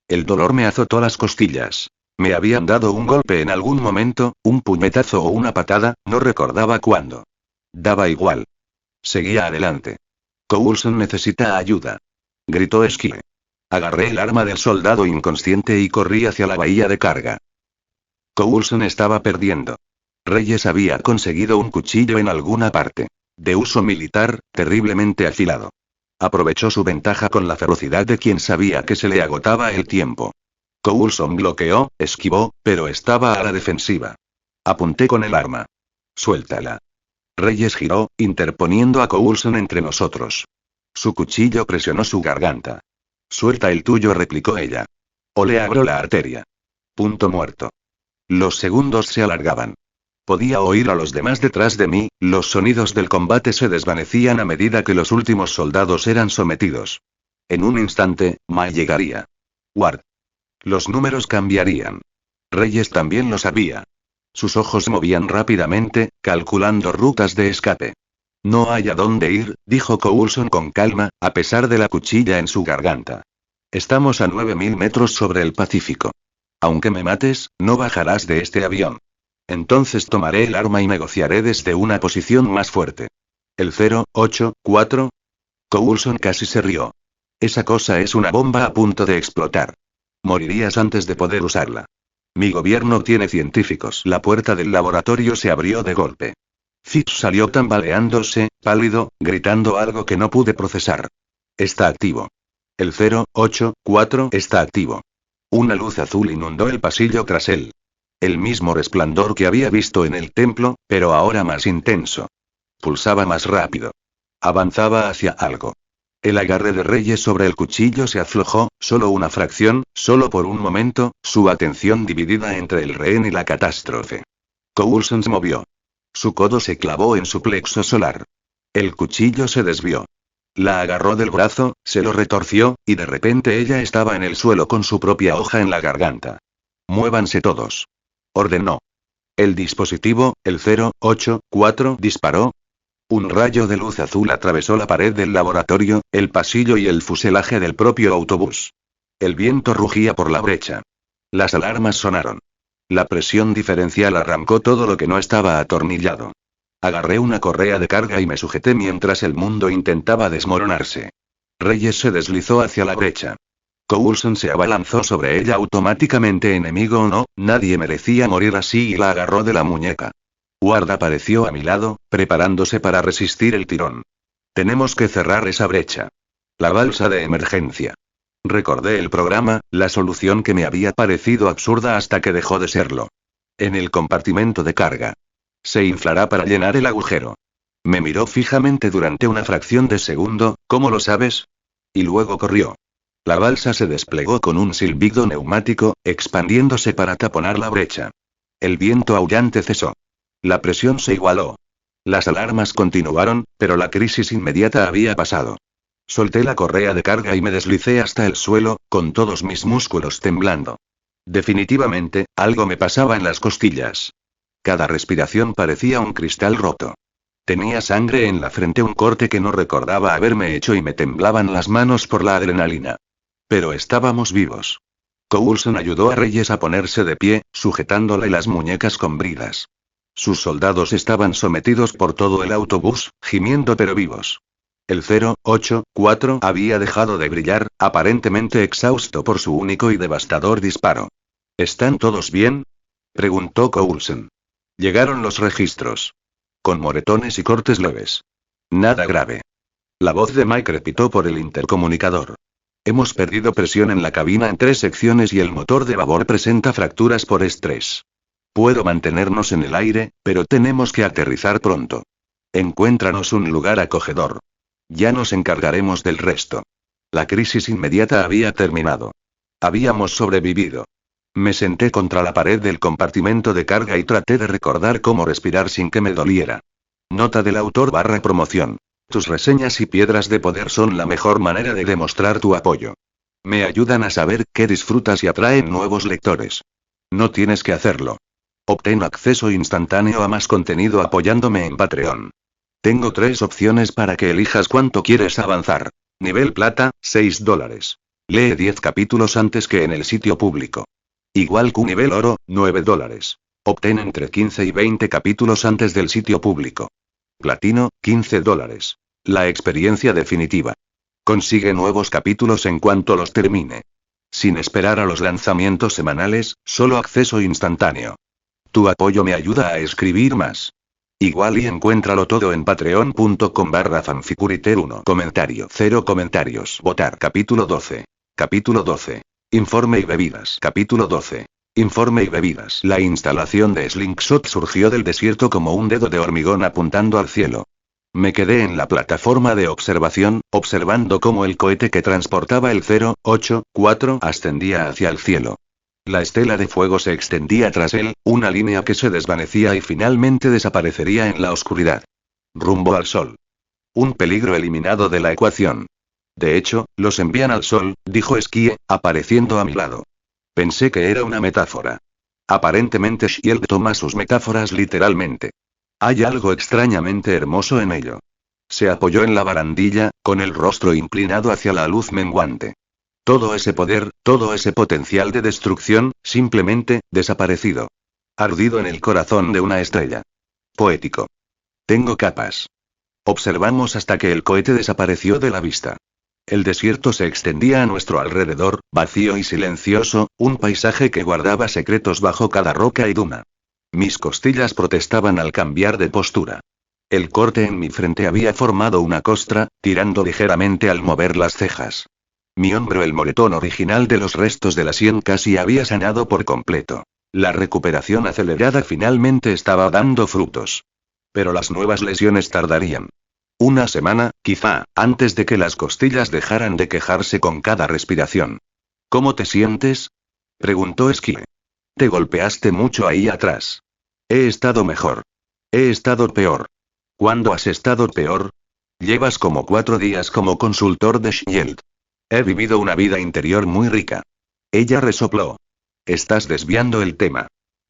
El dolor me azotó las costillas. Me habían dado un golpe en algún momento, un puñetazo o una patada, no recordaba cuándo. Daba igual. Seguía adelante. Coulson necesita ayuda. Gritó Sky. Agarré el arma del soldado inconsciente y corrí hacia la bahía de carga. Coulson estaba perdiendo. Reyes había conseguido un cuchillo en alguna parte. De uso militar, terriblemente afilado. Aprovechó su ventaja con la ferocidad de quien sabía que se le agotaba el tiempo. Coulson bloqueó, esquivó, pero estaba a la defensiva. Apunté con el arma. Suéltala. Reyes giró, interponiendo a Coulson entre nosotros. Su cuchillo presionó su garganta. Suelta el tuyo, replicó ella. O le abro la arteria. Punto muerto. Los segundos se alargaban. Podía oír a los demás detrás de mí, los sonidos del combate se desvanecían a medida que los últimos soldados eran sometidos. En un instante, May llegaría. Ward. Los números cambiarían. Reyes también lo sabía. Sus ojos se movían rápidamente, calculando rutas de escape. No hay a dónde ir, dijo Coulson con calma, a pesar de la cuchilla en su garganta. Estamos a 9000 metros sobre el Pacífico. Aunque me mates, no bajarás de este avión. Entonces tomaré el arma y negociaré desde una posición más fuerte. El 084. Coulson casi se rió. Esa cosa es una bomba a punto de explotar. Morirías antes de poder usarla. Mi gobierno tiene científicos. La puerta del laboratorio se abrió de golpe. Fitz salió tambaleándose, pálido, gritando algo que no pude procesar. Está activo. El 084 está activo. Una luz azul inundó el pasillo tras él. El mismo resplandor que había visto en el templo, pero ahora más intenso. Pulsaba más rápido. Avanzaba hacia algo. El agarre de Reyes sobre el cuchillo se aflojó, solo una fracción, solo por un momento, su atención dividida entre el rehén y la catástrofe. Coulson se movió. Su codo se clavó en su plexo solar. El cuchillo se desvió. La agarró del brazo, se lo retorció, y de repente ella estaba en el suelo con su propia hoja en la garganta. Muévanse todos. Ordenó. El dispositivo, el 084, disparó. Un rayo de luz azul atravesó la pared del laboratorio, el pasillo y el fuselaje del propio autobús. El viento rugía por la brecha. Las alarmas sonaron. La presión diferencial arrancó todo lo que no estaba atornillado. Agarré una correa de carga y me sujeté mientras el mundo intentaba desmoronarse. Reyes se deslizó hacia la brecha. Coulson se abalanzó sobre ella automáticamente. Enemigo o no, nadie merecía morir así y la agarró de la muñeca. Ward apareció a mi lado, preparándose para resistir el tirón. Tenemos que cerrar esa brecha. La balsa de emergencia. Recordé el programa, la solución que me había parecido absurda hasta que dejó de serlo. En el compartimento de carga. Se inflará para llenar el agujero. Me miró fijamente durante una fracción de segundo. ¿Cómo lo sabes? Y luego corrió. La balsa se desplegó con un silbido neumático, expandiéndose para taponar la brecha. El viento aullante cesó. La presión se igualó. Las alarmas continuaron, pero la crisis inmediata había pasado. Solté la correa de carga y me deslicé hasta el suelo, con todos mis músculos temblando. Definitivamente, algo me pasaba en las costillas. Cada respiración parecía un cristal roto. Tenía sangre en la frente, un corte que no recordaba haberme hecho, y me temblaban las manos por la adrenalina. Pero estábamos vivos. Coulson ayudó a Reyes a ponerse de pie, sujetándole las muñecas con bridas. Sus soldados estaban sometidos por todo el autobús, gimiendo pero vivos. El 084 había dejado de brillar, aparentemente exhausto por su único y devastador disparo. ¿Están todos bien?, preguntó Coulson. Llegaron los registros. Con moretones y cortes leves. Nada grave. La voz de Mike repitió por el intercomunicador. Hemos perdido presión en la cabina en 3 secciones y el motor de vapor presenta fracturas por estrés. Puedo mantenernos en el aire, pero tenemos que aterrizar pronto. Encuéntranos un lugar acogedor. Ya nos encargaremos del resto. La crisis inmediata había terminado. Habíamos sobrevivido. Me senté contra la pared del compartimento de carga y traté de recordar cómo respirar sin que me doliera. Nota del autor / promoción. Tus reseñas y piedras de poder son la mejor manera de demostrar tu apoyo. Me ayudan a saber qué disfrutas y atraen nuevos lectores. No tienes que hacerlo. Obtén acceso instantáneo a más contenido apoyándome en Patreon. Tengo 3 opciones para que elijas cuánto quieres avanzar. Nivel plata, $6. Lee 10 capítulos antes que en el sitio público. Igual que nivel oro, $9. Obtén entre 15 y 20 capítulos antes del sitio público. Platino, $15. La experiencia definitiva. Consigue nuevos capítulos en cuanto los termine. Sin esperar a los lanzamientos semanales, solo acceso instantáneo. Tu apoyo me ayuda a escribir más. Igual y encuéntralo todo en patreon.com/fanficuriter1. Comentario. 0 comentarios. Votar. Capítulo 12. Capítulo 12. Informe y bebidas. Capítulo 12. Informe y bebidas. La instalación de Slingshot surgió del desierto como un dedo de hormigón apuntando al cielo. Me quedé en la plataforma de observación, observando cómo el cohete que transportaba el 084 ascendía hacia el cielo. La estela de fuego se extendía tras él, una línea que se desvanecía y finalmente desaparecería en la oscuridad. Rumbo al sol. Un peligro eliminado de la ecuación. De hecho, los envían al sol, dijo Skie, apareciendo a mi lado. Pensé que era una metáfora. Aparentemente Shield toma sus metáforas literalmente. Hay algo extrañamente hermoso en ello. Se apoyó en la barandilla, con el rostro inclinado hacia la luz menguante. Todo ese poder, todo ese potencial de destrucción, simplemente, desaparecido. Ardido en el corazón de una estrella. Poético. Tengo capas. Observamos hasta que el cohete desapareció de la vista. El desierto se extendía a nuestro alrededor, vacío y silencioso, un paisaje que guardaba secretos bajo cada roca y duna. Mis costillas protestaban al cambiar de postura. El corte en mi frente había formado una costra, tirando ligeramente al mover las cejas. Mi hombro, el moretón original de los restos de la sien, casi había sanado por completo. La recuperación acelerada finalmente estaba dando frutos. Pero las nuevas lesiones tardarían. Una semana, quizá, antes de que las costillas dejaran de quejarse con cada respiración. ¿Cómo te sientes?, preguntó Skie. Te golpeaste mucho ahí atrás. He estado mejor. He estado peor. ¿Cuándo has estado peor? Llevas como 4 días como consultor de Shield. He vivido una vida interior muy rica. Ella resopló. Estás desviando el tema.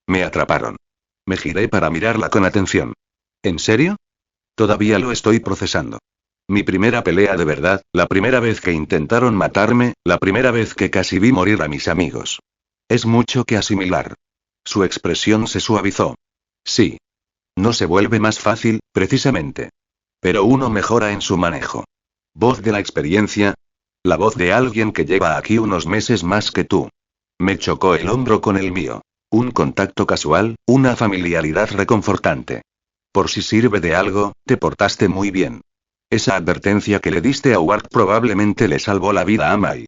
Me atraparon. Me giré para mirarla con atención. ¿En serio? Todavía lo estoy procesando. Mi primera pelea de verdad, la primera vez que intentaron matarme, la primera vez que casi vi morir a mis amigos. Es mucho que asimilar. Su expresión se suavizó. Sí. No se vuelve más fácil, precisamente. Pero uno mejora en su manejo. Voz de la experiencia. La voz de alguien que lleva aquí unos meses más que tú. Me chocó el hombro con el mío. Un contacto casual, una familiaridad reconfortante. Por si sirve de algo, te portaste muy bien. Esa advertencia que le diste a Ward probablemente le salvó la vida a Mai.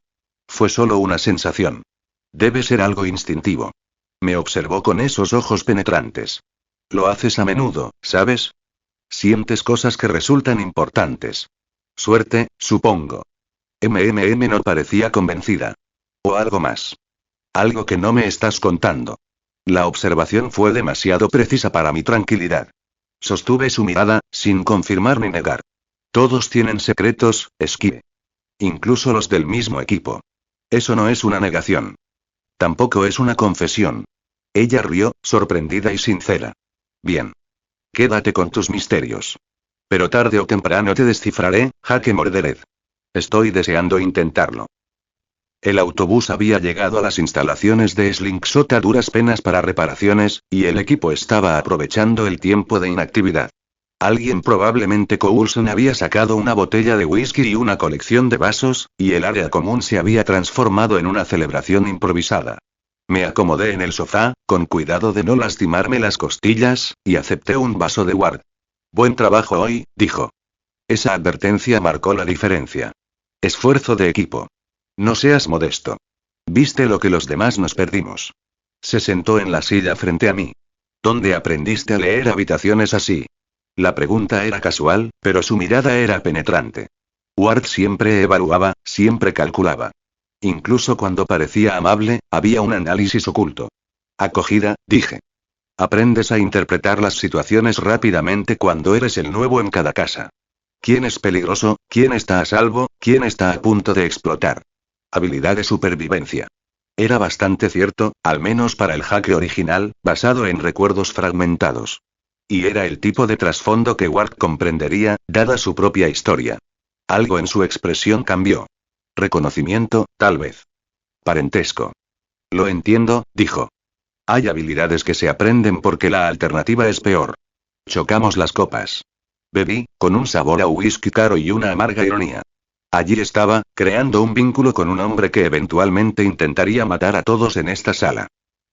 Fue solo una sensación. Debe ser algo instintivo. Me observó con esos ojos penetrantes. Lo haces a menudo, ¿sabes? Sientes cosas que resultan importantes. Suerte, supongo. No parecía convencida. O algo más. Algo que no me estás contando. La observación fue demasiado precisa para mi tranquilidad. Sostuve su mirada, sin confirmar ni negar. Todos tienen secretos, Esquive. Incluso los del mismo equipo. Eso no es una negación. Tampoco es una confesión. Ella rió, sorprendida y sincera. Bien. Quédate con tus misterios. Pero tarde o temprano te descifraré, Jaque Mordred. Estoy deseando intentarlo. El autobús había llegado a las instalaciones de Slingshot a duras penas para reparaciones, y el equipo estaba aprovechando el tiempo de inactividad. Alguien, probablemente Coulson, había sacado una botella de whisky y una colección de vasos, y el área común se había transformado en una celebración improvisada. Me acomodé en el sofá, con cuidado de no lastimarme las costillas, y acepté un vaso de Ward. Buen trabajo hoy, dijo. Esa advertencia marcó la diferencia. Esfuerzo de equipo. No seas modesto. ¿Viste lo que los demás nos perdimos? Se sentó en la silla frente a mí. ¿Dónde aprendiste a leer habitaciones así? La pregunta era casual, pero su mirada era penetrante. Ward siempre evaluaba, siempre calculaba. Incluso cuando parecía amable, había un análisis oculto. Acogida, dije. Aprendes a interpretar las situaciones rápidamente cuando eres el nuevo en cada casa. ¿Quién es peligroso? ¿Quién está a salvo? ¿Quién está a punto de explotar? Habilidad de supervivencia. Era bastante cierto, al menos para el Jaque original, basado en recuerdos fragmentados. Y era el tipo de trasfondo que Ward comprendería, dada su propia historia. Algo en su expresión cambió. Reconocimiento, tal vez. Parentesco. Lo entiendo, dijo. Hay habilidades que se aprenden porque la alternativa es peor. Chocamos las copas. Bebí, con un sabor a whisky caro y una amarga ironía. Allí estaba, creando un vínculo con un hombre que eventualmente intentaría matar a todos en esta sala.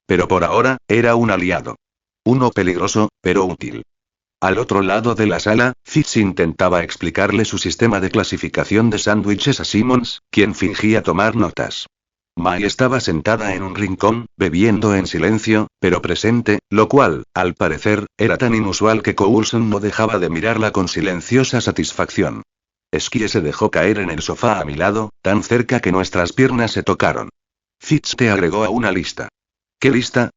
Pero por ahora, era un aliado. Uno peligroso, pero útil. Al otro lado de la sala, Fitz intentaba explicarle su sistema de clasificación de sándwiches a Simmons, quien fingía tomar notas. Mai estaba sentada en un rincón, bebiendo en silencio, pero presente, lo cual, al parecer, era tan inusual que Coulson no dejaba de mirarla con silenciosa satisfacción. Esquire se dejó caer en el sofá a mi lado, tan cerca que nuestras piernas se tocaron. Fitz te agregó a una lista. ¿Qué lista?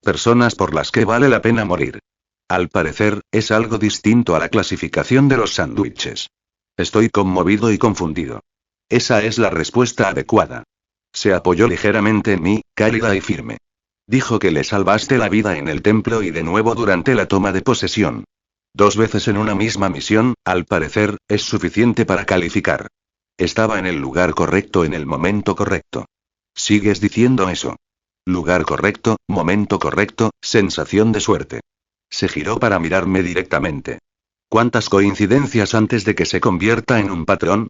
Personas por las que vale la pena morir. Al parecer, es algo distinto a la clasificación de los sándwiches. Estoy conmovido y confundido. Esa es la respuesta adecuada. Se apoyó ligeramente en mí, cálida y firme. Dijo que le salvaste la vida en el templo y de nuevo durante la toma de posesión. 2 veces en una misma misión, al parecer, es suficiente para calificar. Estaba en el lugar correcto en el momento correcto. ¿Sigues diciendo eso? Lugar correcto, momento correcto, sensación de suerte. Se giró para mirarme directamente. ¿Cuántas coincidencias antes de que se convierta en un patrón?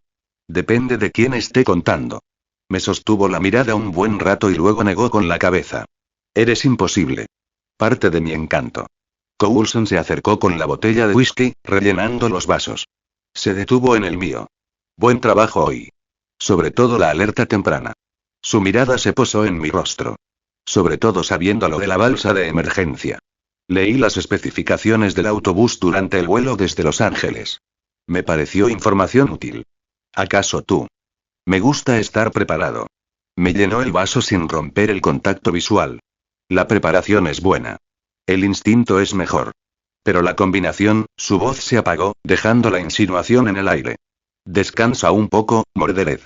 Depende de quién esté contando. Me sostuvo la mirada un buen rato y luego negó con la cabeza. Eres imposible. Parte de mi encanto. Coulson se acercó con la botella de whisky, rellenando los vasos. Se detuvo en el mío. Buen trabajo hoy. Sobre todo la alerta temprana. Su mirada se posó en mi rostro. Sobre todo sabiendo lo de la balsa de emergencia. Leí las especificaciones del autobús durante el vuelo desde Los Ángeles. Me pareció información útil. ¿Acaso tú? Me gusta estar preparado. Me llenó el vaso sin romper el contacto visual. La preparación es buena. El instinto es mejor. Pero la combinación, su voz se apagó, dejando la insinuación en el aire. Descansa un poco, Mordred.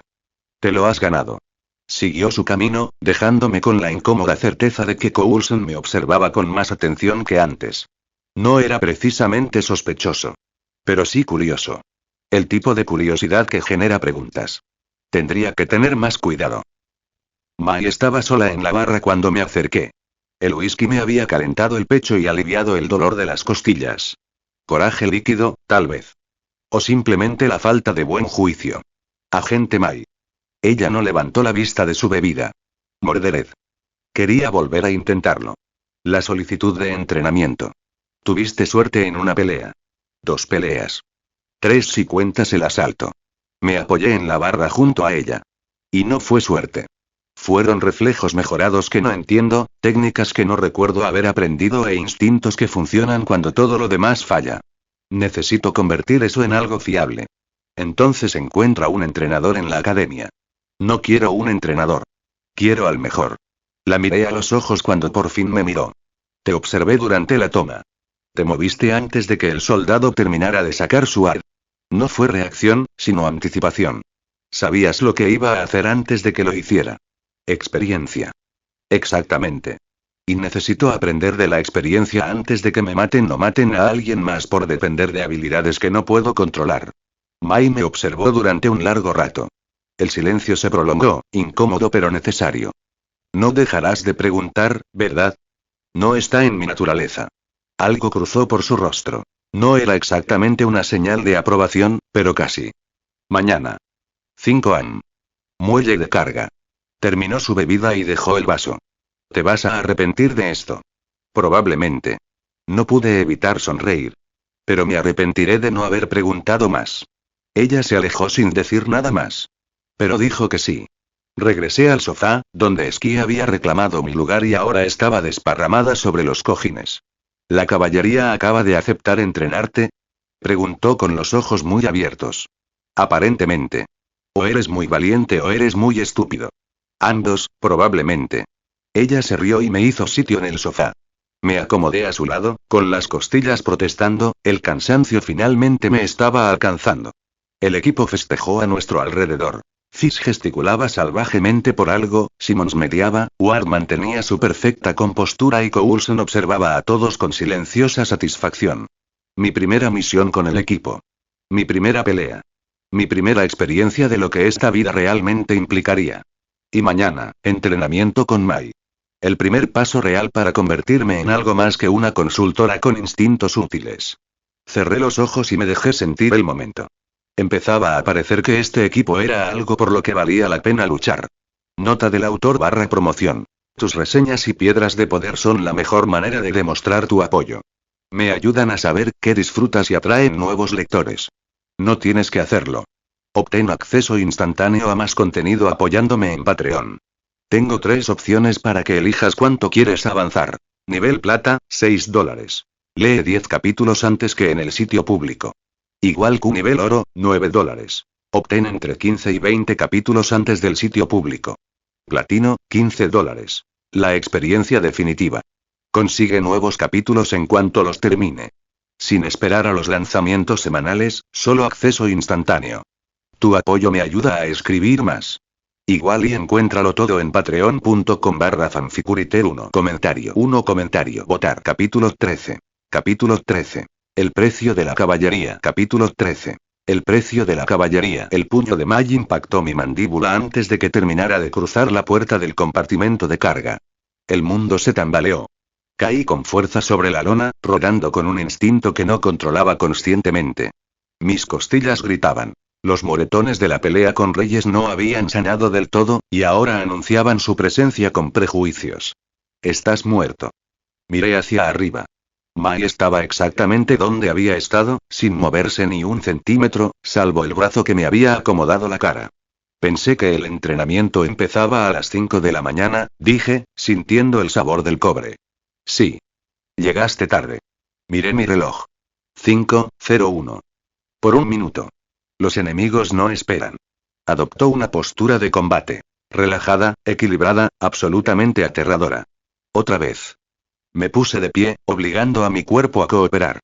Te lo has ganado. Siguió su camino, dejándome con la incómoda certeza de que Coulson me observaba con más atención que antes. No era precisamente sospechoso. Pero sí curioso. El tipo de curiosidad que genera preguntas. Tendría que tener más cuidado. Mai estaba sola en la barra cuando me acerqué. El whisky me había calentado el pecho y aliviado el dolor de las costillas. Coraje líquido, tal vez. O simplemente la falta de buen juicio. Agente Mai. Ella no levantó la vista de su bebida. Mordred. Quería volver a intentarlo. La solicitud de entrenamiento. Tuviste suerte en una pelea. 2 peleas. 3 si cuentas el asalto. Me apoyé en la barra junto a ella. Y no fue suerte. Fueron reflejos mejorados que no entiendo, técnicas que no recuerdo haber aprendido e instintos que funcionan cuando todo lo demás falla. Necesito convertir eso en algo fiable. Entonces encuentra un entrenador en la academia. No quiero un entrenador. Quiero al mejor. La miré a los ojos cuando por fin me miró. Te observé durante la toma. Te moviste antes de que el soldado terminara de sacar su ar. No fue reacción, sino anticipación. Sabías lo que iba a hacer antes de que lo hiciera. Experiencia. Exactamente. Y necesito aprender de la experiencia antes de que me maten o maten a alguien más por depender de habilidades que no puedo controlar. Mai me observó durante un largo rato. El silencio se prolongó, incómodo pero necesario. No dejarás de preguntar, ¿verdad? No está en mi naturaleza. Algo cruzó por su rostro. No era exactamente una señal de aprobación, pero casi. Mañana. 5 am. Muelle de carga. Terminó su bebida y dejó el vaso. Te vas a arrepentir de esto. Probablemente. No pude evitar sonreír. Pero me arrepentiré de no haber preguntado más. Ella se alejó sin decir nada más. Pero dijo que sí. Regresé al sofá, donde Esquí había reclamado mi lugar y ahora estaba desparramada sobre los cojines. ¿La caballería acaba de aceptar entrenarte? Preguntó con los ojos muy abiertos. Aparentemente. O eres muy valiente o eres muy estúpido. Ambos, probablemente. Ella se rió y me hizo sitio en el sofá. Me acomodé a su lado, con las costillas protestando, el cansancio finalmente me estaba alcanzando. El equipo festejó a nuestro alrededor. Fizz gesticulaba salvajemente por algo, Simmons mediaba, Ward mantenía su perfecta compostura y Coulson observaba a todos con silenciosa satisfacción. Mi primera misión con el equipo. Mi primera pelea. Mi primera experiencia de lo que esta vida realmente implicaría. Y mañana, entrenamiento con Mai. El primer paso real para convertirme en algo más que una consultora con instintos útiles. Cerré los ojos y me dejé sentir el momento. Empezaba a parecer que este equipo era algo por lo que valía la pena luchar. Nota del autor / promoción. Tus reseñas y piedras de poder son la mejor manera de demostrar tu apoyo. Me ayudan a saber qué disfrutas y atraen nuevos lectores. No tienes que hacerlo. Obtén acceso instantáneo a más contenido apoyándome en Patreon. Tengo 3 opciones para que elijas cuánto quieres avanzar. Nivel plata, $6. Lee 10 capítulos antes que en el sitio público. Igual que nivel oro, $9. Obtén entre 15 y 20 capítulos antes del sitio público. Platino, $15. La experiencia definitiva. Consigue nuevos capítulos en cuanto los termine. Sin esperar a los lanzamientos semanales, solo acceso instantáneo. Tu apoyo me ayuda a escribir más. Igual y encuéntralo todo en patreon.com/fanficuriter1. Comentario. Votar. Capítulo 13. Capítulo 13. El precio de la caballería. Capítulo 13. El precio de la caballería. El puño de Mai impactó mi mandíbula antes de que terminara de cruzar la puerta del compartimento de carga. El mundo se tambaleó. Caí con fuerza sobre la lona, rodando con un instinto que no controlaba conscientemente. Mis costillas gritaban. Los moretones de la pelea con Reyes no habían sanado del todo, y ahora anunciaban su presencia con prejuicios. Estás muerto. Miré hacia arriba. Mai estaba exactamente donde había estado, sin moverse ni un centímetro, salvo el brazo que me había acomodado la cara. Pensé que el entrenamiento empezaba a las 5 de la mañana, dije, sintiendo el sabor del cobre. Sí. Llegaste tarde. Miré mi reloj. 5:01. Por un minuto. Los enemigos no esperan. Adoptó una postura de combate. Relajada, equilibrada, absolutamente aterradora. Otra vez. Me puse de pie, obligando a mi cuerpo a cooperar.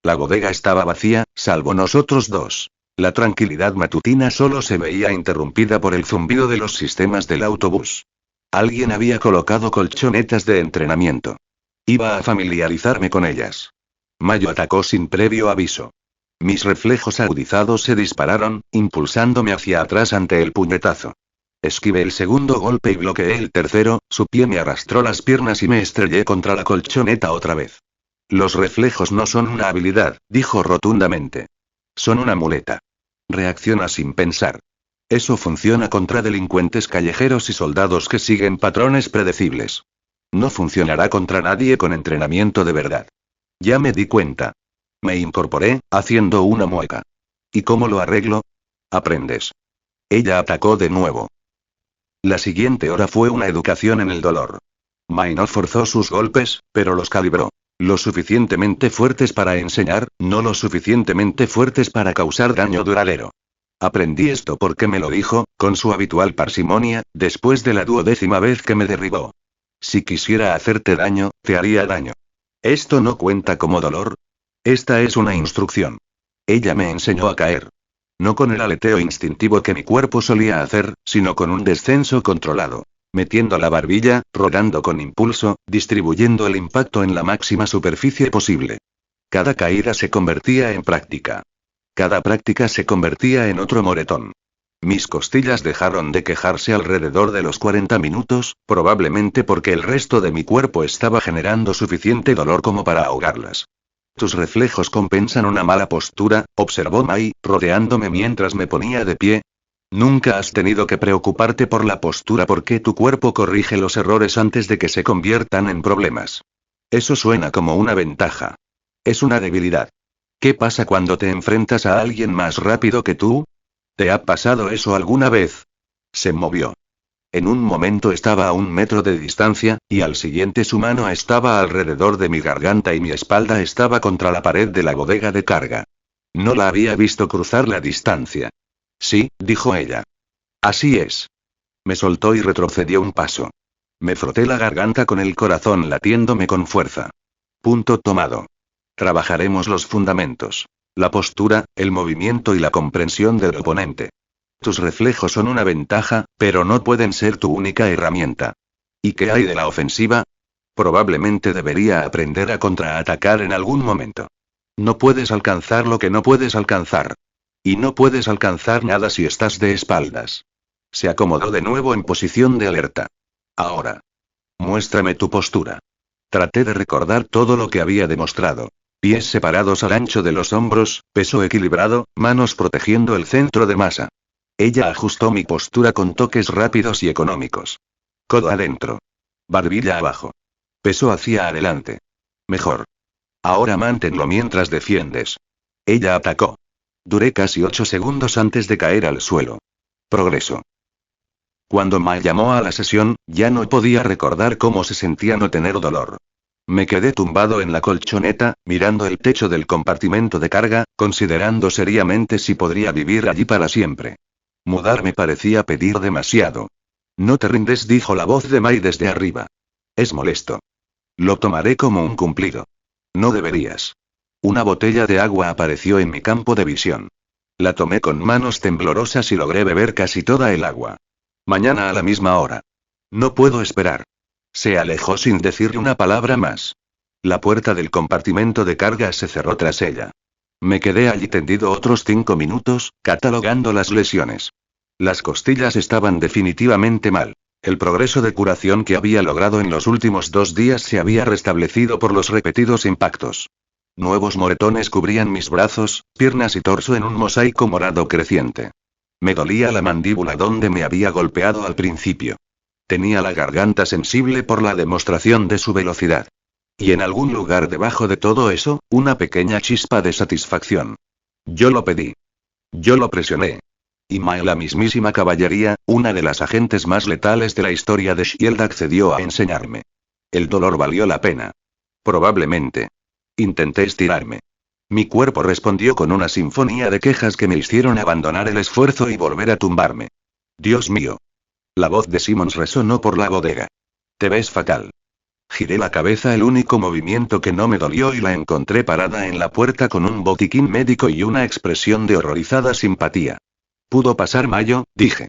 La bodega estaba vacía, salvo nosotros dos. La tranquilidad matutina solo se veía interrumpida por el zumbido de los sistemas del autobús. Alguien había colocado colchonetas de entrenamiento. Iba a familiarizarme con ellas. Mayo atacó sin previo aviso. Mis reflejos agudizados se dispararon, impulsándome hacia atrás ante el puñetazo. Esquivé el segundo golpe y bloqueé el tercero, su pie me arrastró las piernas y me estrellé contra la colchoneta otra vez. Los reflejos no son una habilidad, dijo rotundamente. Son una muleta. Reacciona sin pensar. Eso funciona contra delincuentes callejeros y soldados que siguen patrones predecibles. No funcionará contra nadie con entrenamiento de verdad. Ya me di cuenta. Me incorporé, haciendo una mueca. ¿Y cómo lo arreglo? Aprendes. Ella atacó de nuevo. La siguiente hora fue una educación en el dolor. Mai no forzó sus golpes, pero los calibró. Lo suficientemente fuertes para enseñar, no lo suficientemente fuertes para causar daño duradero. Aprendí esto porque me lo dijo, con su habitual parsimonia, después de la 12ª vez que me derribó. Si quisiera hacerte daño, te haría daño. ¿Esto no cuenta como dolor? Esta es una instrucción. Ella me enseñó a caer. No con el aleteo instintivo que mi cuerpo solía hacer, sino con un descenso controlado. Metiendo la barbilla, rodando con impulso, distribuyendo el impacto en la máxima superficie posible. Cada caída se convertía en práctica. Cada práctica se convertía en otro moretón. Mis costillas dejaron de quejarse alrededor de los 40 minutos, probablemente porque el resto de mi cuerpo estaba generando suficiente dolor como para ahogarlas. Tus reflejos compensan una mala postura, observó Mai, rodeándome mientras me ponía de pie. Nunca has tenido que preocuparte por la postura porque tu cuerpo corrige los errores antes de que se conviertan en problemas. Eso suena como una ventaja. Es una debilidad. ¿Qué pasa cuando te enfrentas a alguien más rápido que tú? ¿Te ha pasado eso alguna vez? Se movió. En un momento estaba a 1 metro de distancia, y al siguiente su mano estaba alrededor de mi garganta y mi espalda estaba contra la pared de la bodega de carga. No la había visto cruzar la distancia. Sí, dijo ella. Así es. Me soltó y retrocedió un paso. Me froté la garganta con el corazón latiéndome con fuerza. Punto tomado. Trabajaremos los fundamentos. La postura, el movimiento y la comprensión del oponente. Tus reflejos son una ventaja, pero no pueden ser tu única herramienta. ¿Y qué hay de la ofensiva? Probablemente debería aprender a contraatacar en algún momento. No puedes alcanzar lo que no puedes alcanzar. Y no puedes alcanzar nada si estás de espaldas. Se acomodó de nuevo en posición de alerta. Ahora. Muéstrame tu postura. Traté de recordar todo lo que había demostrado. Pies separados al ancho de los hombros, peso equilibrado, manos protegiendo el centro de masa. Ella ajustó mi postura con toques rápidos y económicos. Codo adentro. Barbilla abajo. Peso hacia adelante. Mejor. Ahora manténlo mientras defiendes. Ella atacó. Duré casi 8 segundos antes de caer al suelo. Progreso. Cuando Mai llamó a la sesión, ya no podía recordar cómo se sentía no tener dolor. Me quedé tumbado en la colchoneta, mirando el techo del compartimento de carga, considerando seriamente si podría vivir allí para siempre. Mudarme parecía pedir demasiado. No te rindes, dijo la voz de Mai desde arriba. Es molesto. Lo tomaré como un cumplido. No deberías. Una botella de agua apareció en mi campo de visión. La tomé con manos temblorosas y logré beber casi toda el agua. Mañana a la misma hora. No puedo esperar. Se alejó sin decirle una palabra más. La puerta del compartimento de carga se cerró tras ella. Me quedé allí tendido otros 5 minutos, catalogando las lesiones. Las costillas estaban definitivamente mal. El progreso de curación que había logrado en los últimos 2 días se había restablecido por los repetidos impactos. Nuevos moretones cubrían mis brazos, piernas y torso en un mosaico morado creciente. Me dolía la mandíbula donde me había golpeado al principio. Tenía la garganta sensible por la demostración de su velocidad. Y en algún lugar debajo de todo eso, una pequeña chispa de satisfacción. Yo lo pedí. Yo lo presioné. Y Mai, la mismísima caballería, una de las agentes más letales de la historia de Shield, accedió a enseñarme. El dolor valió la pena. Probablemente. Intenté estirarme. Mi cuerpo respondió con una sinfonía de quejas que me hicieron abandonar el esfuerzo y volver a tumbarme. Dios mío. La voz de Simmons resonó por la bodega. Te ves fatal. Giré la cabeza, el único movimiento que no me dolió, y la encontré parada en la puerta con un botiquín médico y una expresión de horrorizada simpatía. ¿Pudo pasar, Mayo?, dije.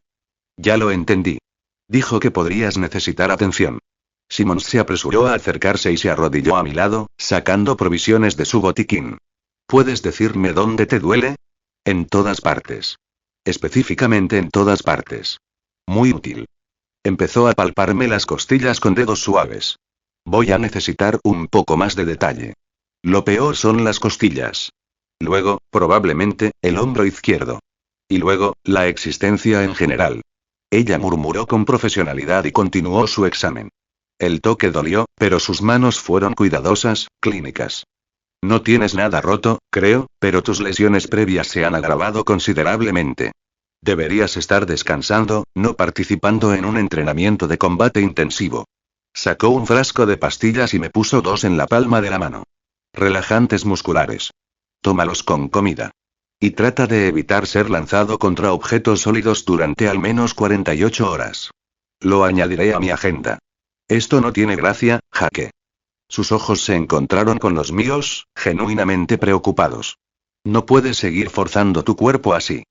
Ya lo entendí. Dijo que podrías necesitar atención. Simmons se apresuró a acercarse y se arrodilló a mi lado, sacando provisiones de su botiquín. ¿Puedes decirme dónde te duele? En todas partes. Específicamente en todas partes. Muy útil. Empezó a palparme las costillas con dedos suaves. Voy a necesitar un poco más de detalle. Lo peor son las costillas. Luego, probablemente, el hombro izquierdo. Y luego, la existencia en general. Ella murmuró con profesionalidad y continuó su examen. El toque dolió, pero sus manos fueron cuidadosas, clínicas. No tienes nada roto, creo, pero tus lesiones previas se han agravado considerablemente. Deberías estar descansando, no participando en un entrenamiento de combate intensivo. Sacó un frasco de pastillas y me puso 2 en la palma de la mano. Relajantes musculares. Tómalos con comida. Y trata de evitar ser lanzado contra objetos sólidos durante al menos 48 horas. Lo añadiré a mi agenda. Esto no tiene gracia, Jake. Sus ojos se encontraron con los míos, genuinamente preocupados. No puedes seguir forzando tu cuerpo así.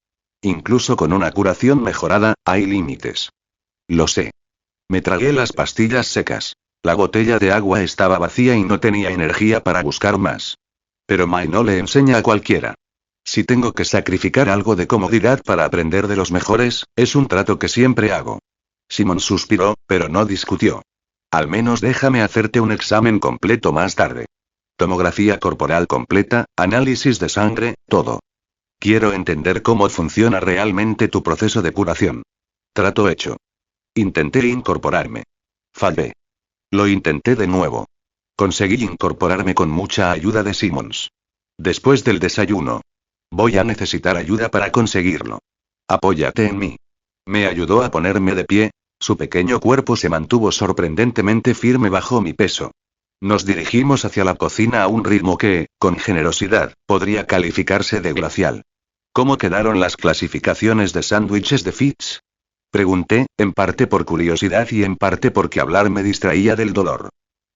Incluso con una curación mejorada, hay límites. Lo sé. Me tragué las pastillas secas. La botella de agua estaba vacía y no tenía energía para buscar más. Pero Mai no le enseña a cualquiera. Si tengo que sacrificar algo de comodidad para aprender de los mejores, es un trato que siempre hago. Simon suspiró, pero no discutió. Al menos déjame hacerte un examen completo más tarde. Tomografía corporal completa, análisis de sangre, todo. Quiero entender cómo funciona realmente tu proceso de curación. Trato hecho. Intenté incorporarme. Fallé. Lo intenté de nuevo. Conseguí incorporarme con mucha ayuda de Simmons. Después del desayuno. Voy a necesitar ayuda para conseguirlo. Apóyate en mí. Me ayudó a ponerme de pie. Su pequeño cuerpo se mantuvo sorprendentemente firme bajo mi peso. Nos dirigimos hacia la cocina a un ritmo que, con generosidad, podría calificarse de glacial. ¿Cómo quedaron las clasificaciones de sándwiches de Fitz? Pregunté, en parte por curiosidad y en parte porque hablar me distraía del dolor.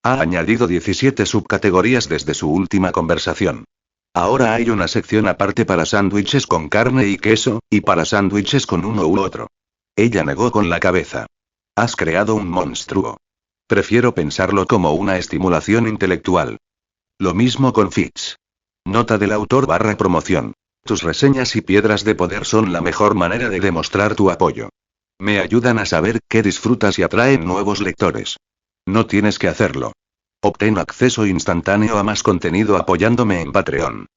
Ha añadido 17 subcategorías desde su última conversación. Ahora hay una sección aparte para sándwiches con carne y queso, y para sándwiches con uno u otro. Ella negó con la cabeza. Has creado un monstruo. Prefiero pensarlo como una estimulación intelectual. Lo mismo con Fitz. Nota del autor / promoción. Tus reseñas y piedras de poder son la mejor manera de demostrar tu apoyo. Me ayudan a saber qué disfrutas y atraen nuevos lectores. No tienes que hacerlo. Obtén acceso instantáneo a más contenido apoyándome en Patreon.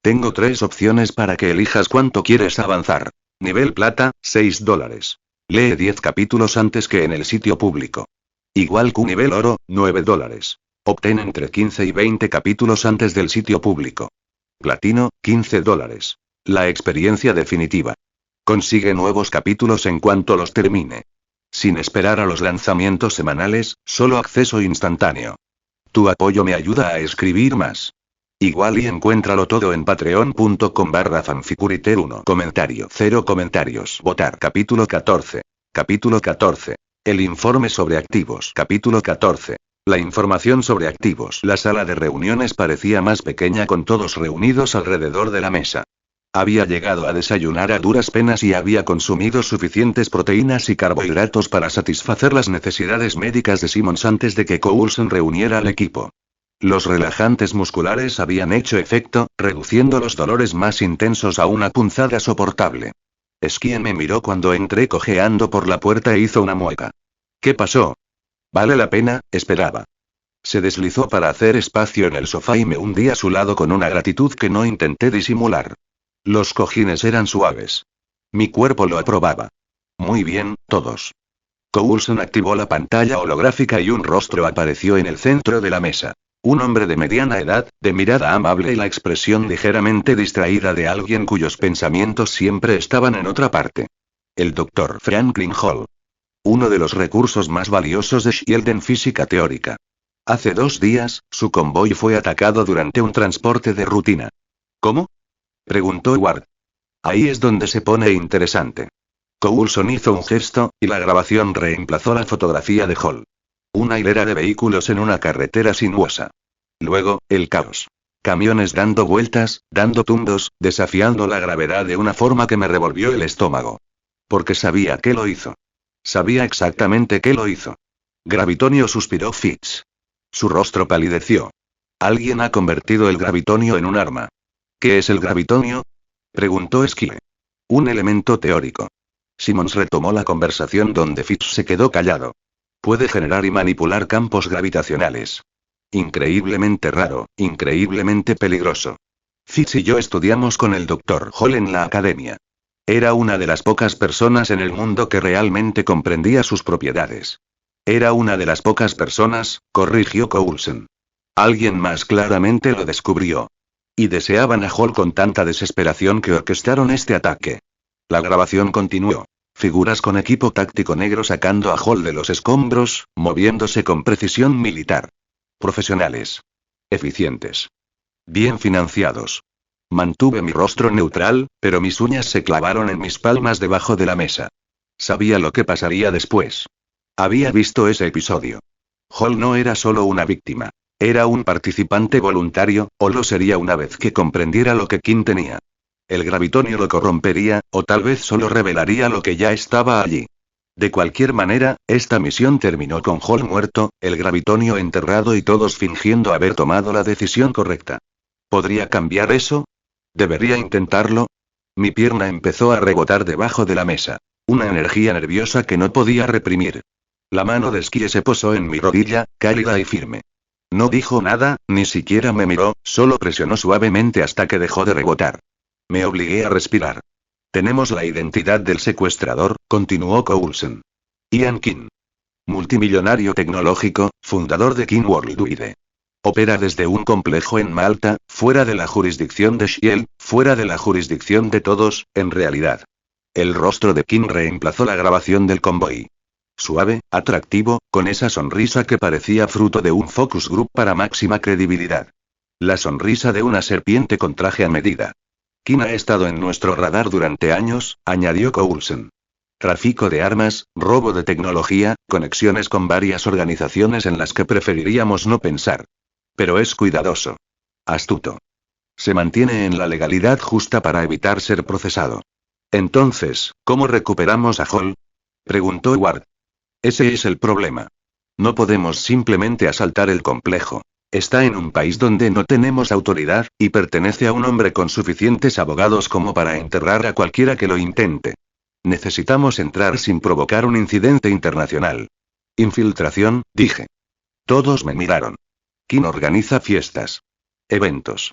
Tengo 3 opciones para que elijas cuánto quieres avanzar. Nivel plata, $6. Lee 10 capítulos antes que en el sitio público. Igual que nivel oro, $9. Obtén entre 15 y 20 capítulos antes del sitio público. Platino, $15. La experiencia definitiva. Consigue nuevos capítulos en cuanto los termine. Sin esperar a los lanzamientos semanales, solo acceso instantáneo. Tu apoyo me ayuda a escribir más. Igual y encuéntralo todo en patreon.com/fanficuriter1. Comentario. 0 comentarios. Votar. Capítulo 14. Capítulo 14. El informe sobre activos. Capítulo 14. La información sobre activos. La sala de reuniones parecía más pequeña con todos reunidos alrededor de la mesa. Había llegado a desayunar a duras penas y había consumido suficientes proteínas y carbohidratos para satisfacer las necesidades médicas de Simmons antes de que Coulson reuniera al equipo. Los relajantes musculares habían hecho efecto, reduciendo los dolores más intensos a una punzada soportable. Skien me miró cuando entré cojeando por la puerta e hizo una mueca. ¿Qué pasó? Vale la pena, esperaba. Se deslizó para hacer espacio en el sofá y me hundí a su lado con una gratitud que no intenté disimular. Los cojines eran suaves. Mi cuerpo lo aprobaba. Muy bien, todos. Coulson activó la pantalla holográfica y un rostro apareció en el centro de la mesa. Un hombre de mediana edad, de mirada amable y la expresión ligeramente distraída de alguien cuyos pensamientos siempre estaban en otra parte. El Dr. Franklin Hall. Uno de los recursos más valiosos de Shield en física teórica. Hace 2 días, su convoy fue atacado durante un transporte de rutina. ¿Cómo? Preguntó Ward. Ahí es donde se pone interesante. Coulson hizo un gesto, y la grabación reemplazó la fotografía de Hall. Una hilera de vehículos en una carretera sinuosa. Luego, el caos. Camiones dando vueltas, dando tumbos, desafiando la gravedad de una forma que me revolvió el estómago. Porque sabía que lo hizo. Sabía exactamente qué lo hizo. Gravitonio, suspiró Fitz. Su rostro palideció. Alguien ha convertido el gravitonio en un arma. ¿Qué es el gravitonio? Preguntó Skye. Un elemento teórico. Simmons retomó la conversación donde Fitz se quedó callado. Puede generar y manipular campos gravitacionales. Increíblemente raro, increíblemente peligroso. Fitz y yo estudiamos con el Dr. Hall en la academia. Era una de las pocas personas en el mundo que realmente comprendía sus propiedades. Era una de las pocas personas, corrigió Coulson. Alguien más claramente lo descubrió. Y deseaban a Hall con tanta desesperación que orquestaron este ataque. La grabación continuó. Figuras con equipo táctico negro sacando a Hall de los escombros, moviéndose con precisión militar. Profesionales. Eficientes. Bien financiados. Mantuve mi rostro neutral, pero mis uñas se clavaron en mis palmas debajo de la mesa. Sabía lo que pasaría después. Había visto ese episodio. Hall no era solo una víctima. Era un participante voluntario, o lo sería una vez que comprendiera lo que King tenía. El gravitonio lo corrompería, o tal vez solo revelaría lo que ya estaba allí. De cualquier manera, esta misión terminó con Hall muerto, el gravitonio enterrado y todos fingiendo haber tomado la decisión correcta. ¿Podría cambiar eso? ¿Debería intentarlo? Mi pierna empezó a rebotar debajo de la mesa. Una energía nerviosa que no podía reprimir. La mano de Skie se posó en mi rodilla, cálida y firme. No dijo nada, ni siquiera me miró, solo presionó suavemente hasta que dejó de rebotar. Me obligué a respirar. Tenemos la identidad del secuestrador, continuó Coulson. Ian King. Multimillonario tecnológico, fundador de King Worldwide. Opera desde un complejo en Malta, fuera de la jurisdicción de Shield, fuera de la jurisdicción de todos, en realidad. El rostro de King reemplazó la grabación del convoy. Suave, atractivo, con esa sonrisa que parecía fruto de un focus group para máxima credibilidad. La sonrisa de una serpiente con traje a medida. King ha estado en nuestro radar durante años, añadió Coulson. Tráfico de armas, robo de tecnología, conexiones con varias organizaciones en las que preferiríamos no pensar. Pero es cuidadoso. Astuto. Se mantiene en la legalidad justa para evitar ser procesado. Entonces, ¿cómo recuperamos a Hall? Preguntó Ward. Ese es el problema. No podemos simplemente asaltar el complejo. Está en un país donde no tenemos autoridad, y pertenece a un hombre con suficientes abogados como para enterrar a cualquiera que lo intente. Necesitamos entrar sin provocar un incidente internacional. Infiltración, dije. Todos me miraron. King organiza fiestas. Eventos.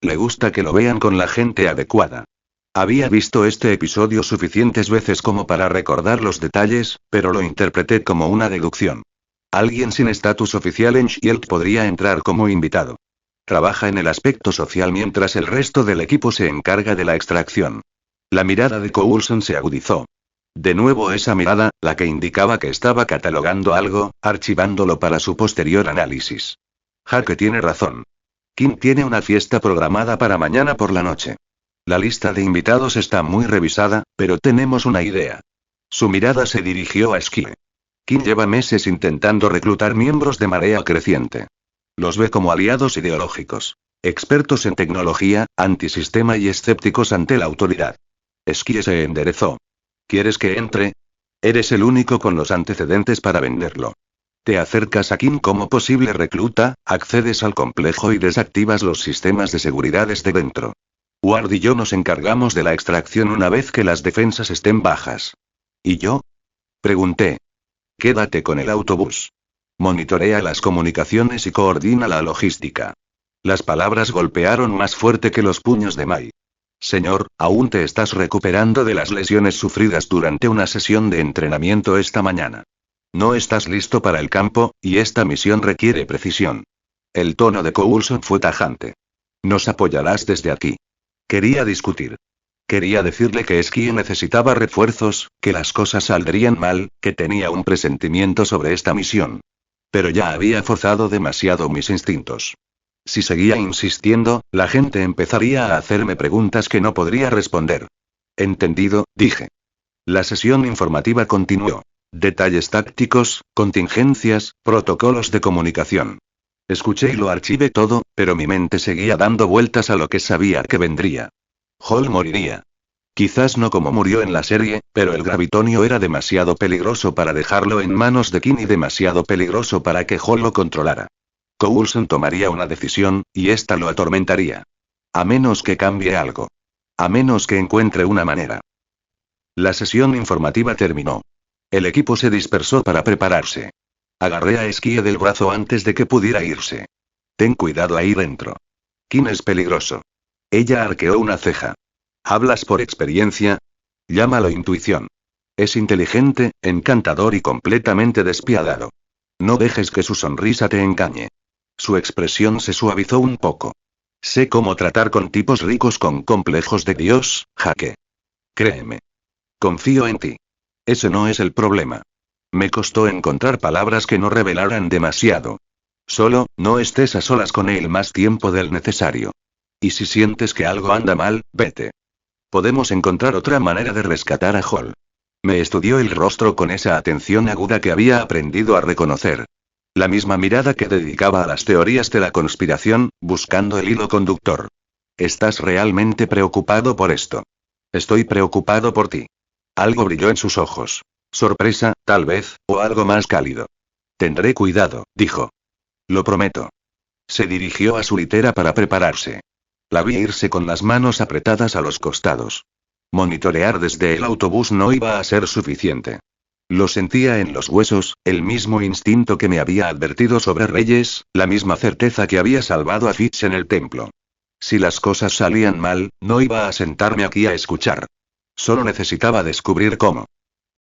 Le gusta que lo vean con la gente adecuada. Había visto este episodio suficientes veces como para recordar los detalles, pero lo interpreté como una deducción. Alguien sin estatus oficial en Shield podría entrar como invitado. Trabaja en el aspecto social mientras el resto del equipo se encarga de la extracción. La mirada de Coulson se agudizó. De nuevo esa mirada, la que indicaba que estaba catalogando algo, archivándolo para su posterior análisis. Hake tiene razón. King tiene una fiesta programada para mañana por la noche. La lista de invitados está muy revisada, pero tenemos una idea. Su mirada se dirigió a Skie. King lleva meses intentando reclutar miembros de Marea Creciente. Los ve como aliados ideológicos. Expertos en tecnología, antisistema y escépticos ante la autoridad. Skie se enderezó. ¿Quieres que entre? Eres el único con los antecedentes para venderlo. Te acercas a King como posible recluta, accedes al complejo y desactivas los sistemas de seguridad desde dentro. Ward y yo nos encargamos de la extracción una vez que las defensas estén bajas. ¿Y yo? Pregunté. Quédate con el autobús. Monitorea las comunicaciones y coordina la logística. Las palabras golpearon más fuerte que los puños de Mai. Señor, aún te estás recuperando de las lesiones sufridas durante una sesión de entrenamiento esta mañana. No estás listo para el campo, y esta misión requiere precisión. El tono de Coulson fue tajante. Nos apoyarás desde aquí. Quería discutir. Quería decirle que Skie necesitaba refuerzos, que las cosas saldrían mal, que tenía un presentimiento sobre esta misión. Pero ya había forzado demasiado mis instintos. Si seguía insistiendo, la gente empezaría a hacerme preguntas que no podría responder. Entendido, dije. La sesión informativa continuó. Detalles tácticos, contingencias, protocolos de comunicación. Escuché y lo archivé todo, pero mi mente seguía dando vueltas a lo que sabía que vendría. Hall moriría. Quizás no como murió en la serie, pero el gravitonio era demasiado peligroso para dejarlo en manos de King y demasiado peligroso para que Hall lo controlara. Coulson tomaría una decisión, y esta lo atormentaría. A menos que cambie algo. A menos que encuentre una manera. La sesión informativa terminó. El equipo se dispersó para prepararse. Agarré a Skie del brazo antes de que pudiera irse. Ten cuidado ahí dentro. King es peligroso. Ella arqueó una ceja. ¿Hablas por experiencia? Llámalo intuición. Es inteligente, encantador y completamente despiadado. No dejes que su sonrisa te engañe. Su expresión se suavizó un poco. Sé cómo tratar con tipos ricos con complejos de Dios, Jake. Créeme. Confío en ti. Ese no es el problema. Me costó encontrar palabras que no revelaran demasiado. Solo, no estés a solas con él más tiempo del necesario. Y si sientes que algo anda mal, vete. Podemos encontrar otra manera de rescatar a Hall. Me estudió el rostro con esa atención aguda que había aprendido a reconocer. La misma mirada que dedicaba a las teorías de la conspiración, buscando el hilo conductor. ¿Estás realmente preocupado por esto? Estoy preocupado por ti. Algo brilló en sus ojos. Sorpresa, tal vez, o algo más cálido. Tendré cuidado, dijo. Lo prometo. Se dirigió a su litera para prepararse. La vi irse con las manos apretadas a los costados. Monitorear desde el autobús no iba a ser suficiente. Lo sentía en los huesos, el mismo instinto que me había advertido sobre Reyes, la misma certeza que había salvado a Fitz en el templo. Si las cosas salían mal, no iba a sentarme aquí a escuchar. Solo necesitaba descubrir cómo.